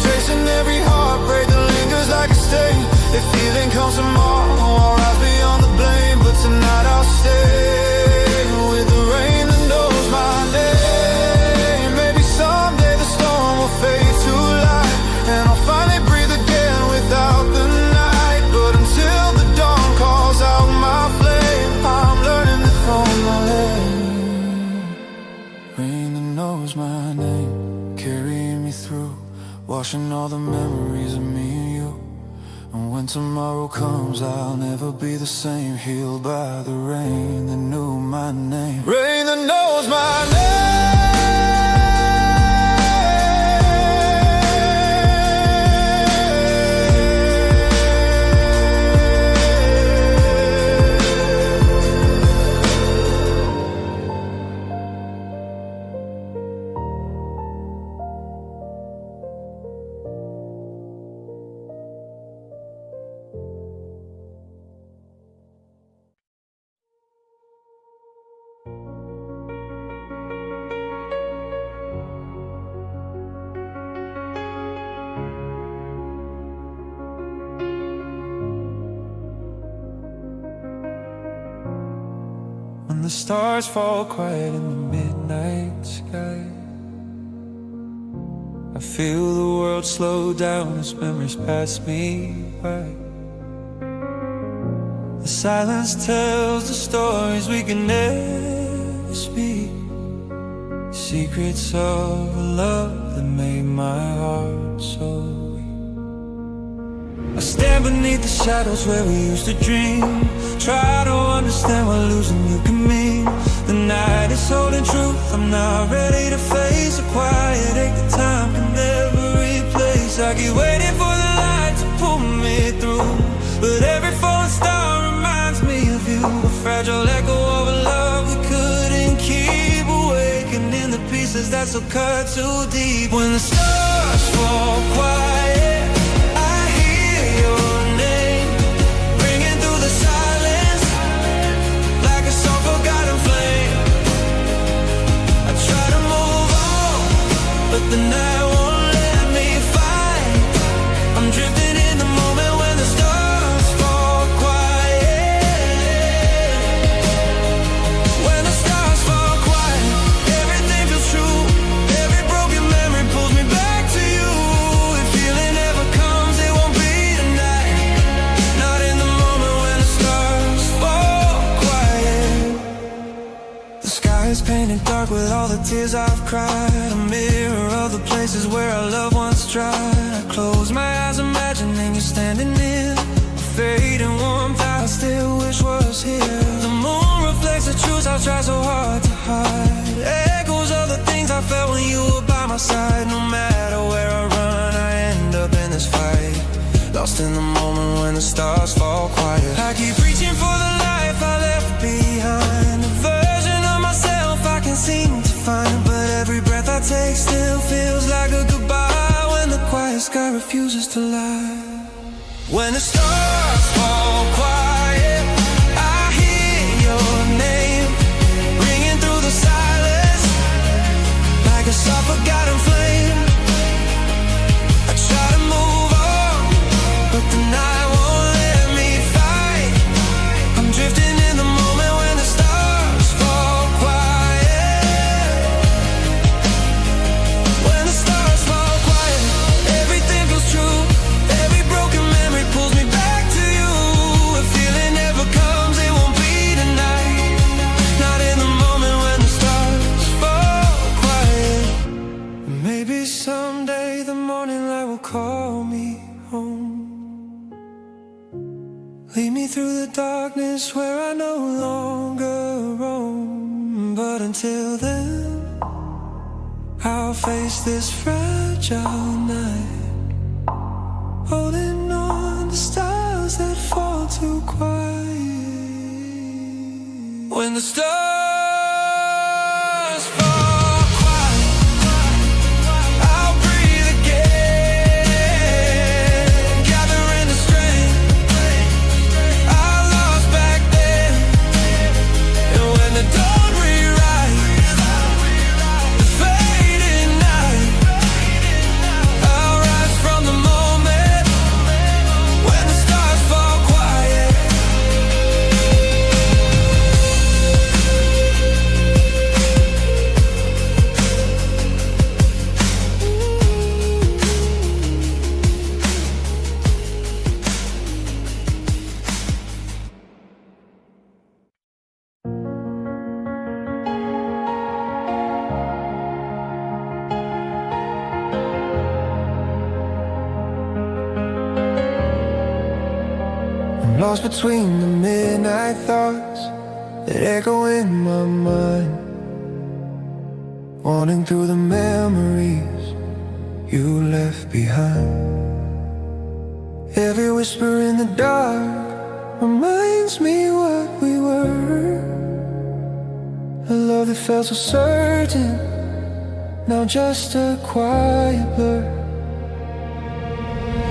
tracing every heartbreak that lingers like a stain. If healing comes tomorrow, I'll rise beyond the blame, but tonight I'll stay with the rain that knows my name. Maybe someday the storm will fade to light, and I'll finally breathe again without the night. But until the dawn calls out my flame, I'm learning to throw my lane. Rain that knows my name, carrying me through, washing all the memories of me and you. And when tomorrow comes, I'll never be the same, healed by the rain that knew my name. Rain that knows my name. stars fall quiet in the midnight sky. I feel the world slow down as memories pass me by. The silence tells the stories we can never speak, secrets of a love that made my heart so weak. I stand beneath the shadows where we used to dream, try to understand what losing you can mean. The night is holding truth, I'm not ready to face a quiet ache that time can never replace. I keep waiting for the light to pull me through, but every falling star reminds me of you. A fragile echo of a love we couldn't keep, awakening the pieces that still cut too deep. When the stars fall quiet, I hear your name ringing through the silence like a soft forgotten flame. I try to move on, but the night won't let me fight. I'm drifting in the moment when the stars fall quiet. When the stars fall quiet, everything feels true. Every broken memory pulls me back to you. If feeling ever comes, it won't be tonight. Not in the moment when the stars fall quiet. The sky is painted dark with all the tears I've cried, a mirror of the places where our love once tried. I close my eyes imagining you standing near, a fading warmth I still wish was here. The moon reflects the truth I try so hard to hide, echoes of the things I felt when you were by my side. No matter where I run, I end up in this fight, lost in the moment when the stars fall quiet. I keep reaching for the life I left behind, a version of myself I can seem to find, but every breath I take still feels like a goodbye. When the quiet sky refuses to lie, when the stars fall quiet, I hear your name ringing through the silence like a soft forgotten flame. I try to move on, but the night won't let me fight. I'm drifting in the moment when the stars fall quiet. When the stars fall quiet, everything feels true. Every broken memory pulls me back to you. If feeling ever comes, it won't be tonight. Not in the moment when the stars fall quiet. Maybe someday the morning light will call me home, lead me through the darkness where I no longer roam. But until then, I'll face this fragile night, holding on to stars that fall too quiet. When the stars fall quiet, I'll breathe again, gathering the strength I lost back then. And when the dawn rewrites the fading night, I'll rise from the moment when the stars fall quiet. I'm lost between the midnight thoughts that echo in my mind, wandering through the memories you left behind. Every whisper in the dark reminds me what we were, a love that felt so certain, now just a quiet blur.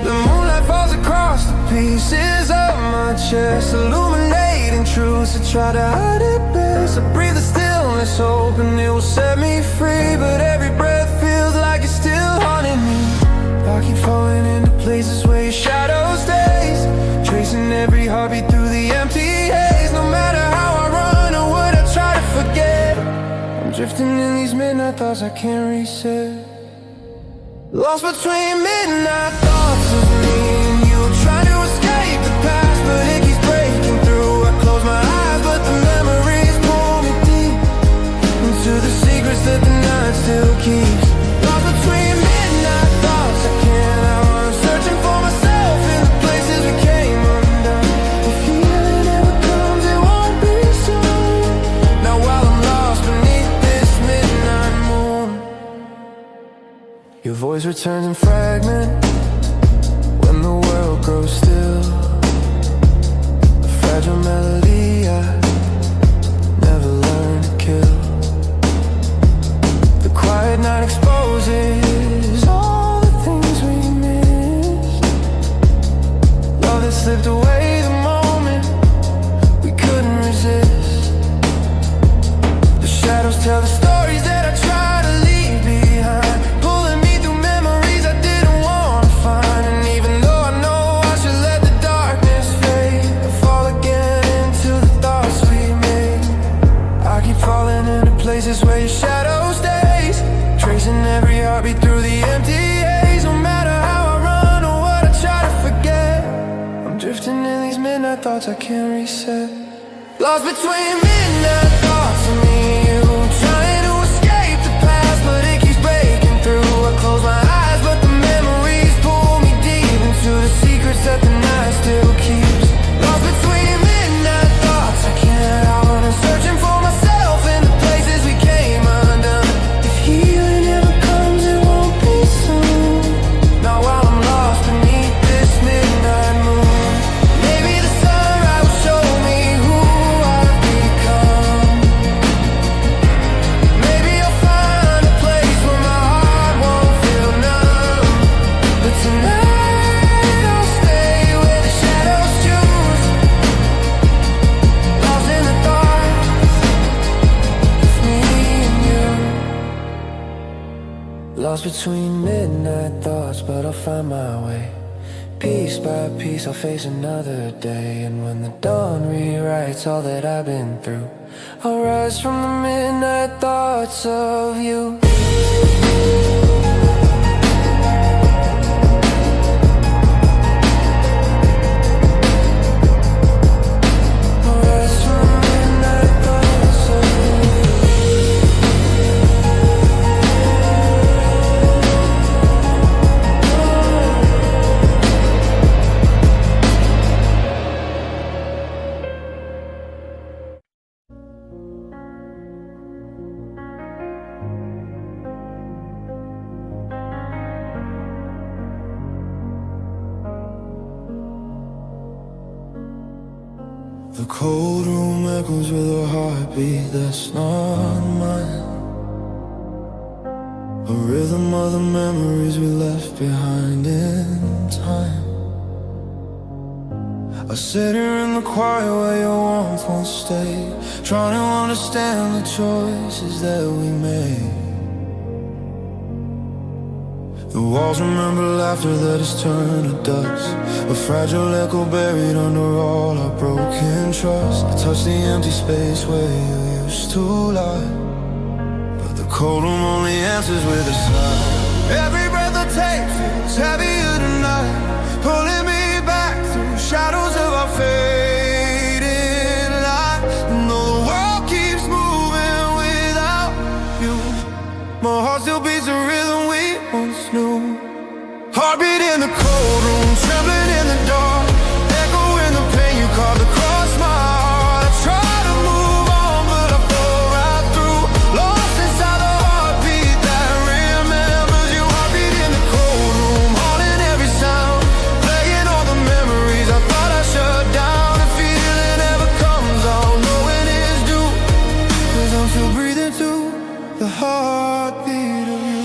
The moonlight falls across the pieces of my chest, illuminating truths that try to hide it best. I breathe the stillness, hoping it will set me free, but every breath feels like it's still haunting me. I keep falling into places where your shadow stays, tracing every heartbeat through the empty haze. No matter how I run or what I try to drifting in these midnight thoughts I can't reset. Lost between midnight thoughts of me and you, trying to escape the past, but it keeps breaking through. I close my eyes, but the memories pull me deep into the secrets that the night still keeps. Lost between midnight thoughts I can't outrun, searching for myself in the places we came undone. If healing ever comes, it won't be soon. Now while I'm lost beneath this midnight moon, your voice returns in fragment when the world grows still. A fragile melody I never learned to kill. The quiet night exposes all the things we missed. Love that slipped away the moment we couldn't resist. The shadows tell the stories that I try to leave behind, pulling me through memories I didn't want to find. And even though I know I should let the darkness fade, I fall again into the thoughts we made. I keep falling into places where your shadow stays, tracing every heartbeat through the empty haze. No matter how I run or what I try to forget, I'm drifting in these midnight thoughts I can't reset. Lost between midnight thoughts and me and you, trying to escape the past, but it keeps breaking through. I close my eyes, but the memories pull me deep into the secrets that the night still keeps. Lost between midnight thoughts I can't outrun, and searching for myself in the places we came undone. If healing ever comes, it won't be soon. Now while I'm lost beneath this midnight moon, maybe the sunrise will show me who I've become. Maybe I'll find a place where my heart won't feel numb. But tonight I'll stay where the shadows choose, lost in the dark with me and you. Lost between midnight thoughts, but I'll find my way. Piece by piece I'll face another day, and when the dawn rewrites all that I've been through, I'll rise from the midnight thoughts of you. I'll rise from the midnight thoughts of you. The cold room echoes with a heartbeat that's not mine, a rhythm of the memories we left behind in time. I sit here in the quiet where your warmth won't stay, trying to understand the choices that we made. The walls remember laughter that has turned to dust, a fragile echo buried under all our broken trust. I touch the empty space where you used to lie, but the cold room only answers with a sigh. Every breath I take feels heavier tonight, pulling me back through shadows of our fading light. And though the world keeps moving without you, my heart still beats the rhythm we once knew. Heartbeat in the cold room, trembling in the dark, echoing the pain you carved across my heart. I try to move on, but I fall right through, lost inside the heartbeat that remembers you. Heartbeat in the cold room, haunting every sound, playing all the memories I thought I shut down. If feeling ever comes, I'll know when it's due, 'cause I'm still breathing through the heartbeat of you.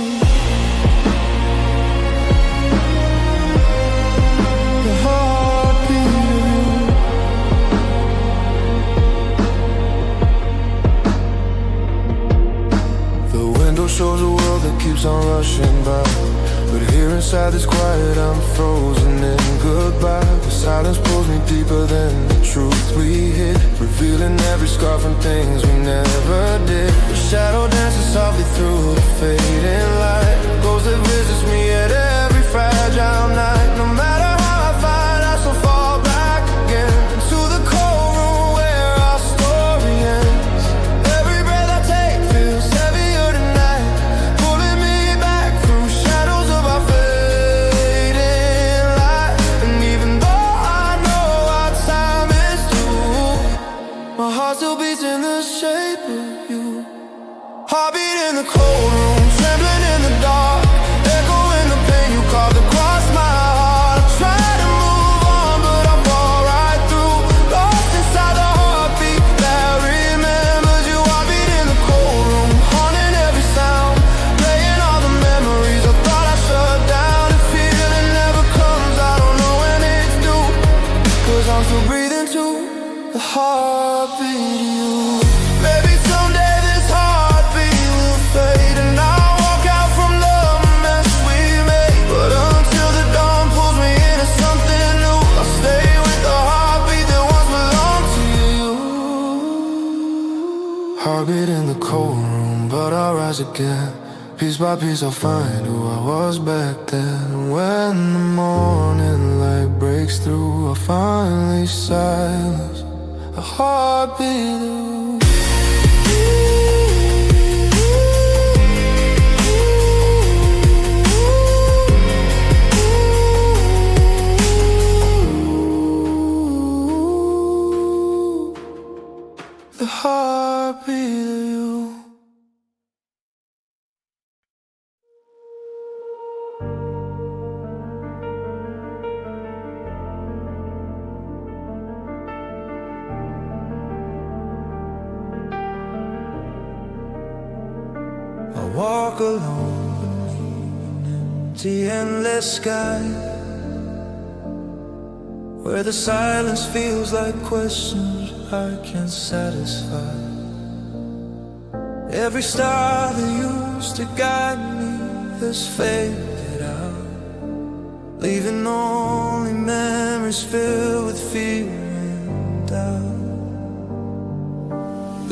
window shows a world that keeps on rushing by, but here inside this quiet I'm frozen in goodbye. The silence pulls me deeper than the truth we hid, revealing every scar from things we never did. The shadow dances softly through the fading light, ghost that visits me at every fragile night. No matter how I fight, I still fall back again into the cold room where our story ends. Every breath I take feels heavier tonight, pulling me back through shadows of our fading light. And even though I know our time is through, my heart still beats in the shape of you. Heartbeat in the cold room, trembling in the dark, echoing the pain you carved across my heart. I try to move on, but I fall right through, lost inside the heartbeat that remembers you. Heartbeat in the cold room, haunting every sound, playing all the memories I thought I shut down. And feeling never comes, I don't know when it's due, 'cause I'm still breathing to the heartbeat of you. Maybe someday this heartbeat will fade, and I'll walk out from the mess we made. But until the dawn pulls me into something new, I'll stay with the heartbeat that once belonged to you. Heartbeat in the cold room, but I'll rise again. Piece by piece I'll find who I was back then. And when the morning light breaks through, I'll finally silence a heartbeat of you. The heartbeat of you. I walk alone beneath an empty, endless sky, where the silence feels like questions I can't satisfy. Every star that used to guide me has faded out, leaving only memories filled with fear and doubt.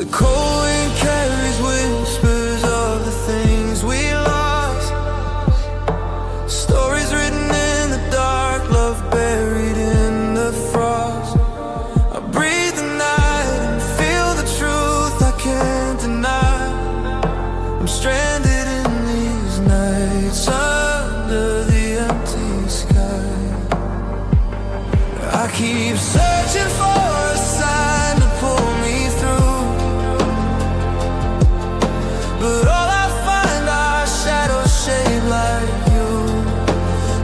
The cold wind carries whispers of the things we lost, stories written in the dark, love buried in the frost. I breathe the night and feel the truth I can't deny. I'm stranded in these nights under the empty sky. I keep searching for a sign to pull me through, but all I find are shadows shaped like you.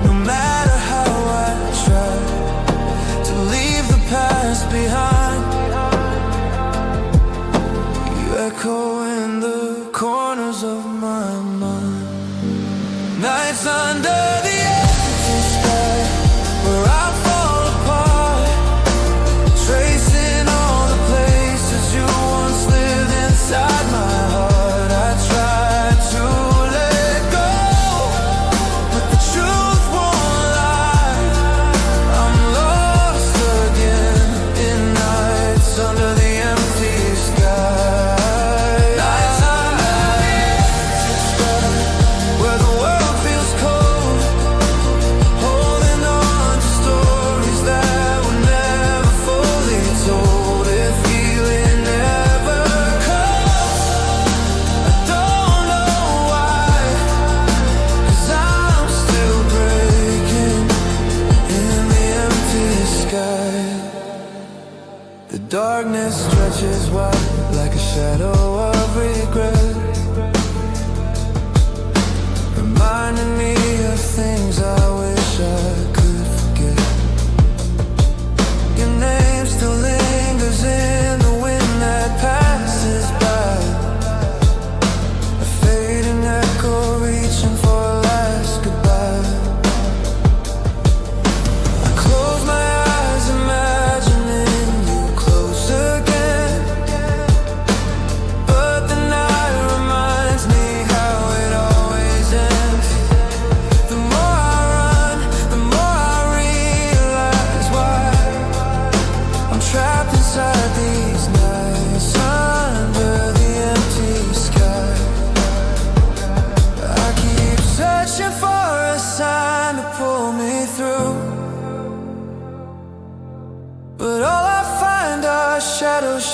No matter how I try to leave the past behind, you echo in the corners of my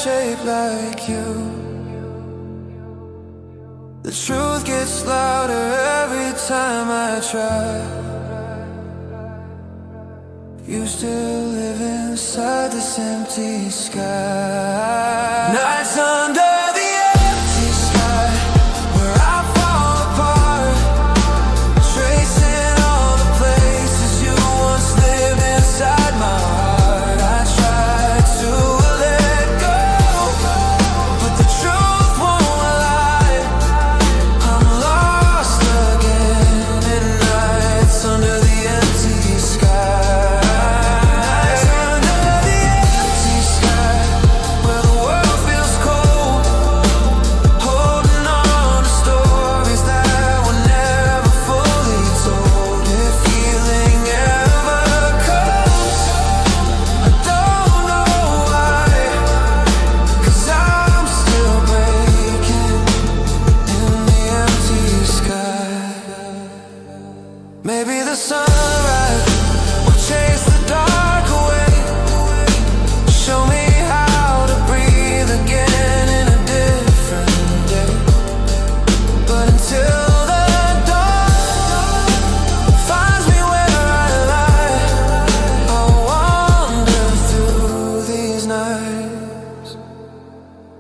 shaped like you. The truth gets louder every time I try. You still live inside this empty sky. Nights under the empty sky, where I fall apart, tracing all the places you once lived inside my heart. I tried to let go, but the truth won't lie. I'm lost again at nights under the empty sky. Maybe the sunrise will chase the dark away, show me how to breathe again in a different day. But until the dawn finds me where I lie, I'll wander through these nights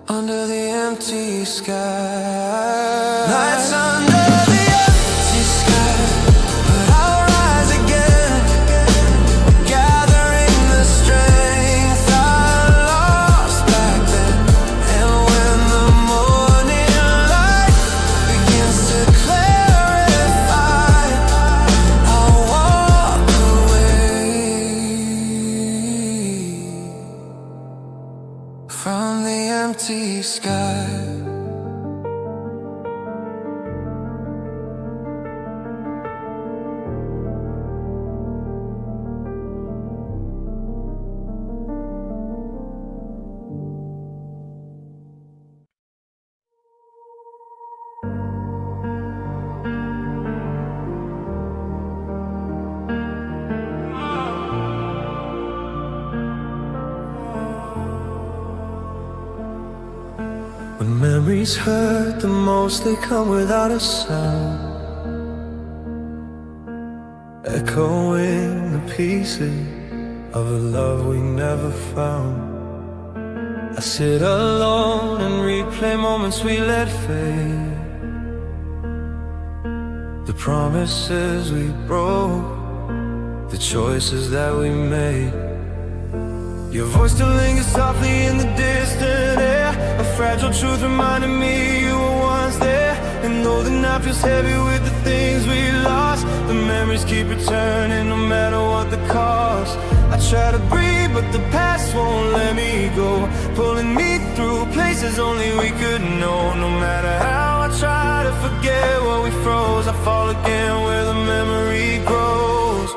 under the empty sky. Nights under the empty sky, but I'll rise again, gathering the strength I lost back then. And when the morning light begins to clarify, I'll walk away from the empty sky. When memories hurt the most, they come without a sound, echoing the pieces of a love we never found. I sit alone and replay moments we let fade, the promises we broke, the choices that we made. Your voice still lingers softly in the distant air, a fragile truth reminding me you were once there. And though the night feels heavy with the things we lost, the memories keep returning no matter what the cost. I try to breathe but the past won't let me go, pulling me through places only we could know. No matter how I try to forget what we froze, I fall again where the memory grows.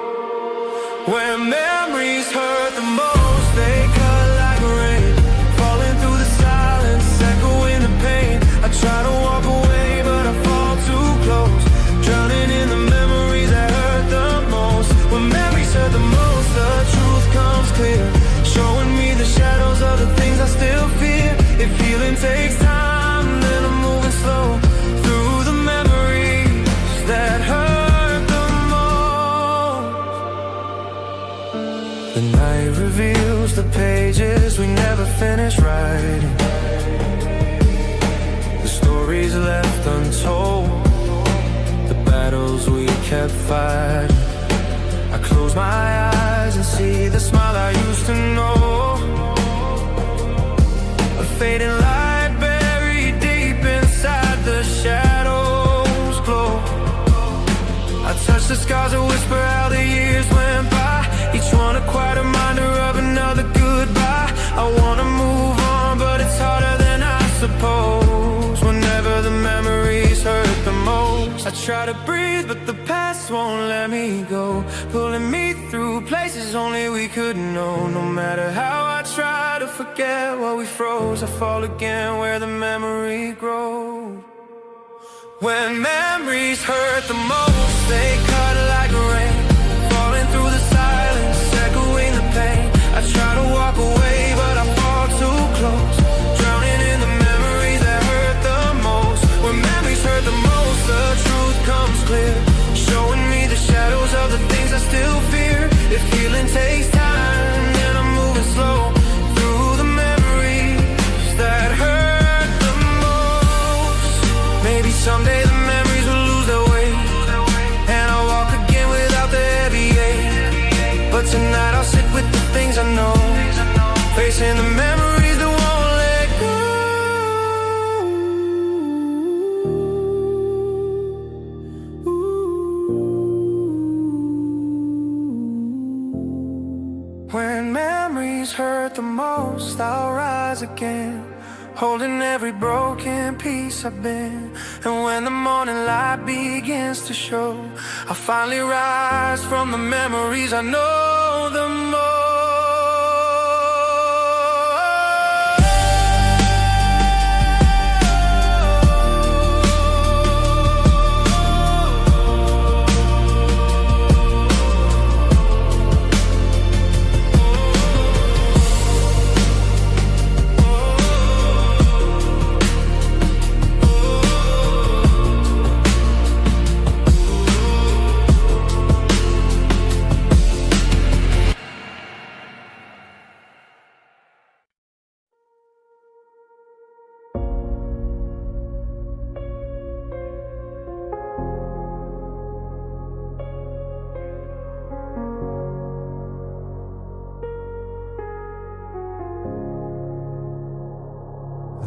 Where memories hurt the most, they cut like rain, falling through the silence, echoing the pain. I try to walk away, but I fall too close, drowning in the memories that hurt the most. When memories hurt the most, the truth comes clear, showing me the shadows of the things I still fear. If healing takes time, then I'm moving slow through the memories that hurt the most. The night reveals the pages we never finished writing, the stories left untold, the battles we kept fighting. I close my eyes and see the smile I used to know, a fading light buried deep inside the shadows glow. I touch the scars and whisper how the years went by, each one a quiet reminder of another goodbye. I wanna move on, but it's harder than I suppose. Whenever the memories hurt the most, I try to breathe, but the past won't let me go, pulling me through places only we could know. No matter how I try to forget what we froze, I fall again where the memory grows. When memories hurt the most, they cut like rain, falling through the silence, echoing the pain. I try to walk away, but I fall too close, Someday the memories will lose their weight, and I'll walk again without the heavy ache. But tonight I'll sit with the things I know, facing the memories that won't let go. When memories hurt the most, I'll rise again, holding every broken piece I've been. And when the morning light begins to show, I'll finally rise from the memories I know the most.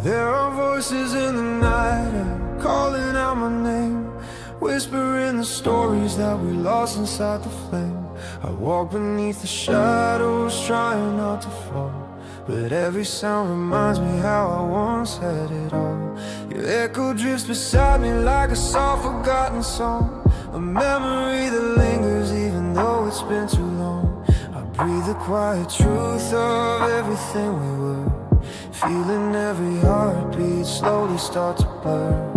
There are voices in the night calling out my name, whispering the stories that we lost inside the flame. I walk beneath the shadows, trying not to fall, but every sound reminds me how I once had it all. Your echo drifts beside me like a soft forgotten song, a memory that lingers even though it's been too long. I breathe the quiet truth of everything we were, feeling every heartbeat slowly start to blur.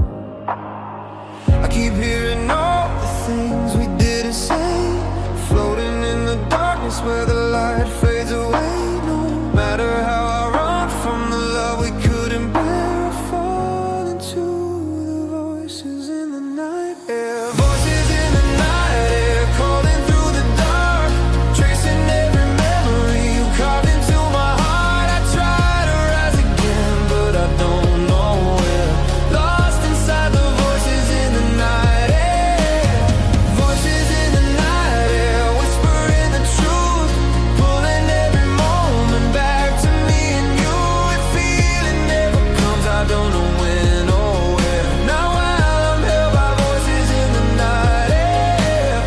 I keep hearing all the things we didn't say, floating in the darkness where the light fades away. No matter how I run from the love we couldn't bear, I fall into the voices in the night air. Voices in the night air, calling through the dark, tracing every memory you carved into my heart. I try to rise again, but I don't know where, lost inside the voices in the night air. Voices in the night air, whispering the truth, pulling every moment back to me and you. If feeling never comes, I don't know when or where. Now while I'm held by voices in the night air,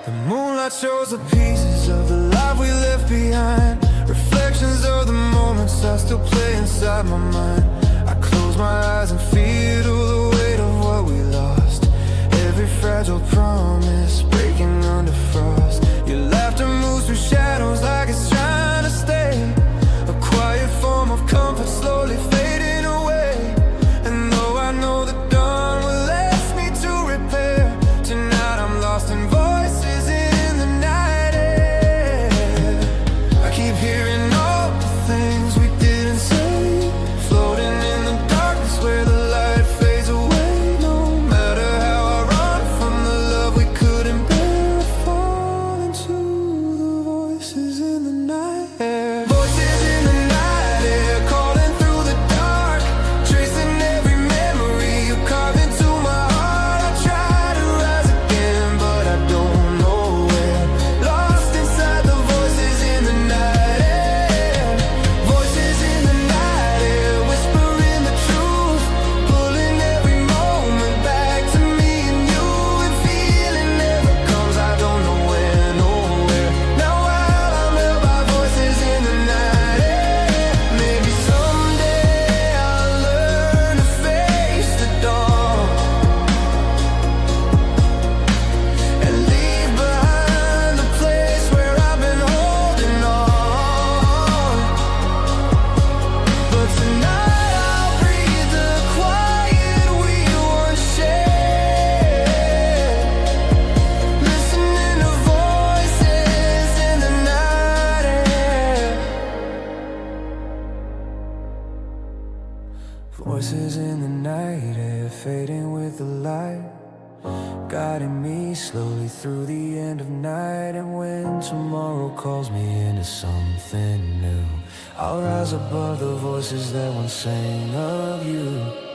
the moonlight shows the pieces of the life we left behind, reflections of the moments that still play inside my mind. I close my eyes and feel the weight of what we lost, every fragile promise breaking under frost. Your laughter moves through shadows like it's trying to stay, a quiet form of comfort slowly fading away. And though I know the dawn will ask me to repair, tonight I'm lost in voices in the night air. I keep hearing all the things we didn't say, floating in the darkness where the light fades away. No matter how I run from the love we couldn't bear, I fall into the voices in the night air. Voices in the night air, calling through the dark, tracing every memory you carved into my heart. I try to rise again, but I don't know where, lost inside the voices in the night air. Voices in the night air, whispering the truth, pulling every moment back to me and you. If feeling never comes, I don't know when or where. Now while I'm held by voices in the night air, maybe someday I'll learn to face the dawn and leave behind the place where I've been holding on. But tonight I'll breathe the quiet we once shared, listening to voices in the night air. Voices in the night air, fading with the light, guiding me slowly through the end of night. And when tomorrow calls me into something new, I'll rise above the voices that once sang of you.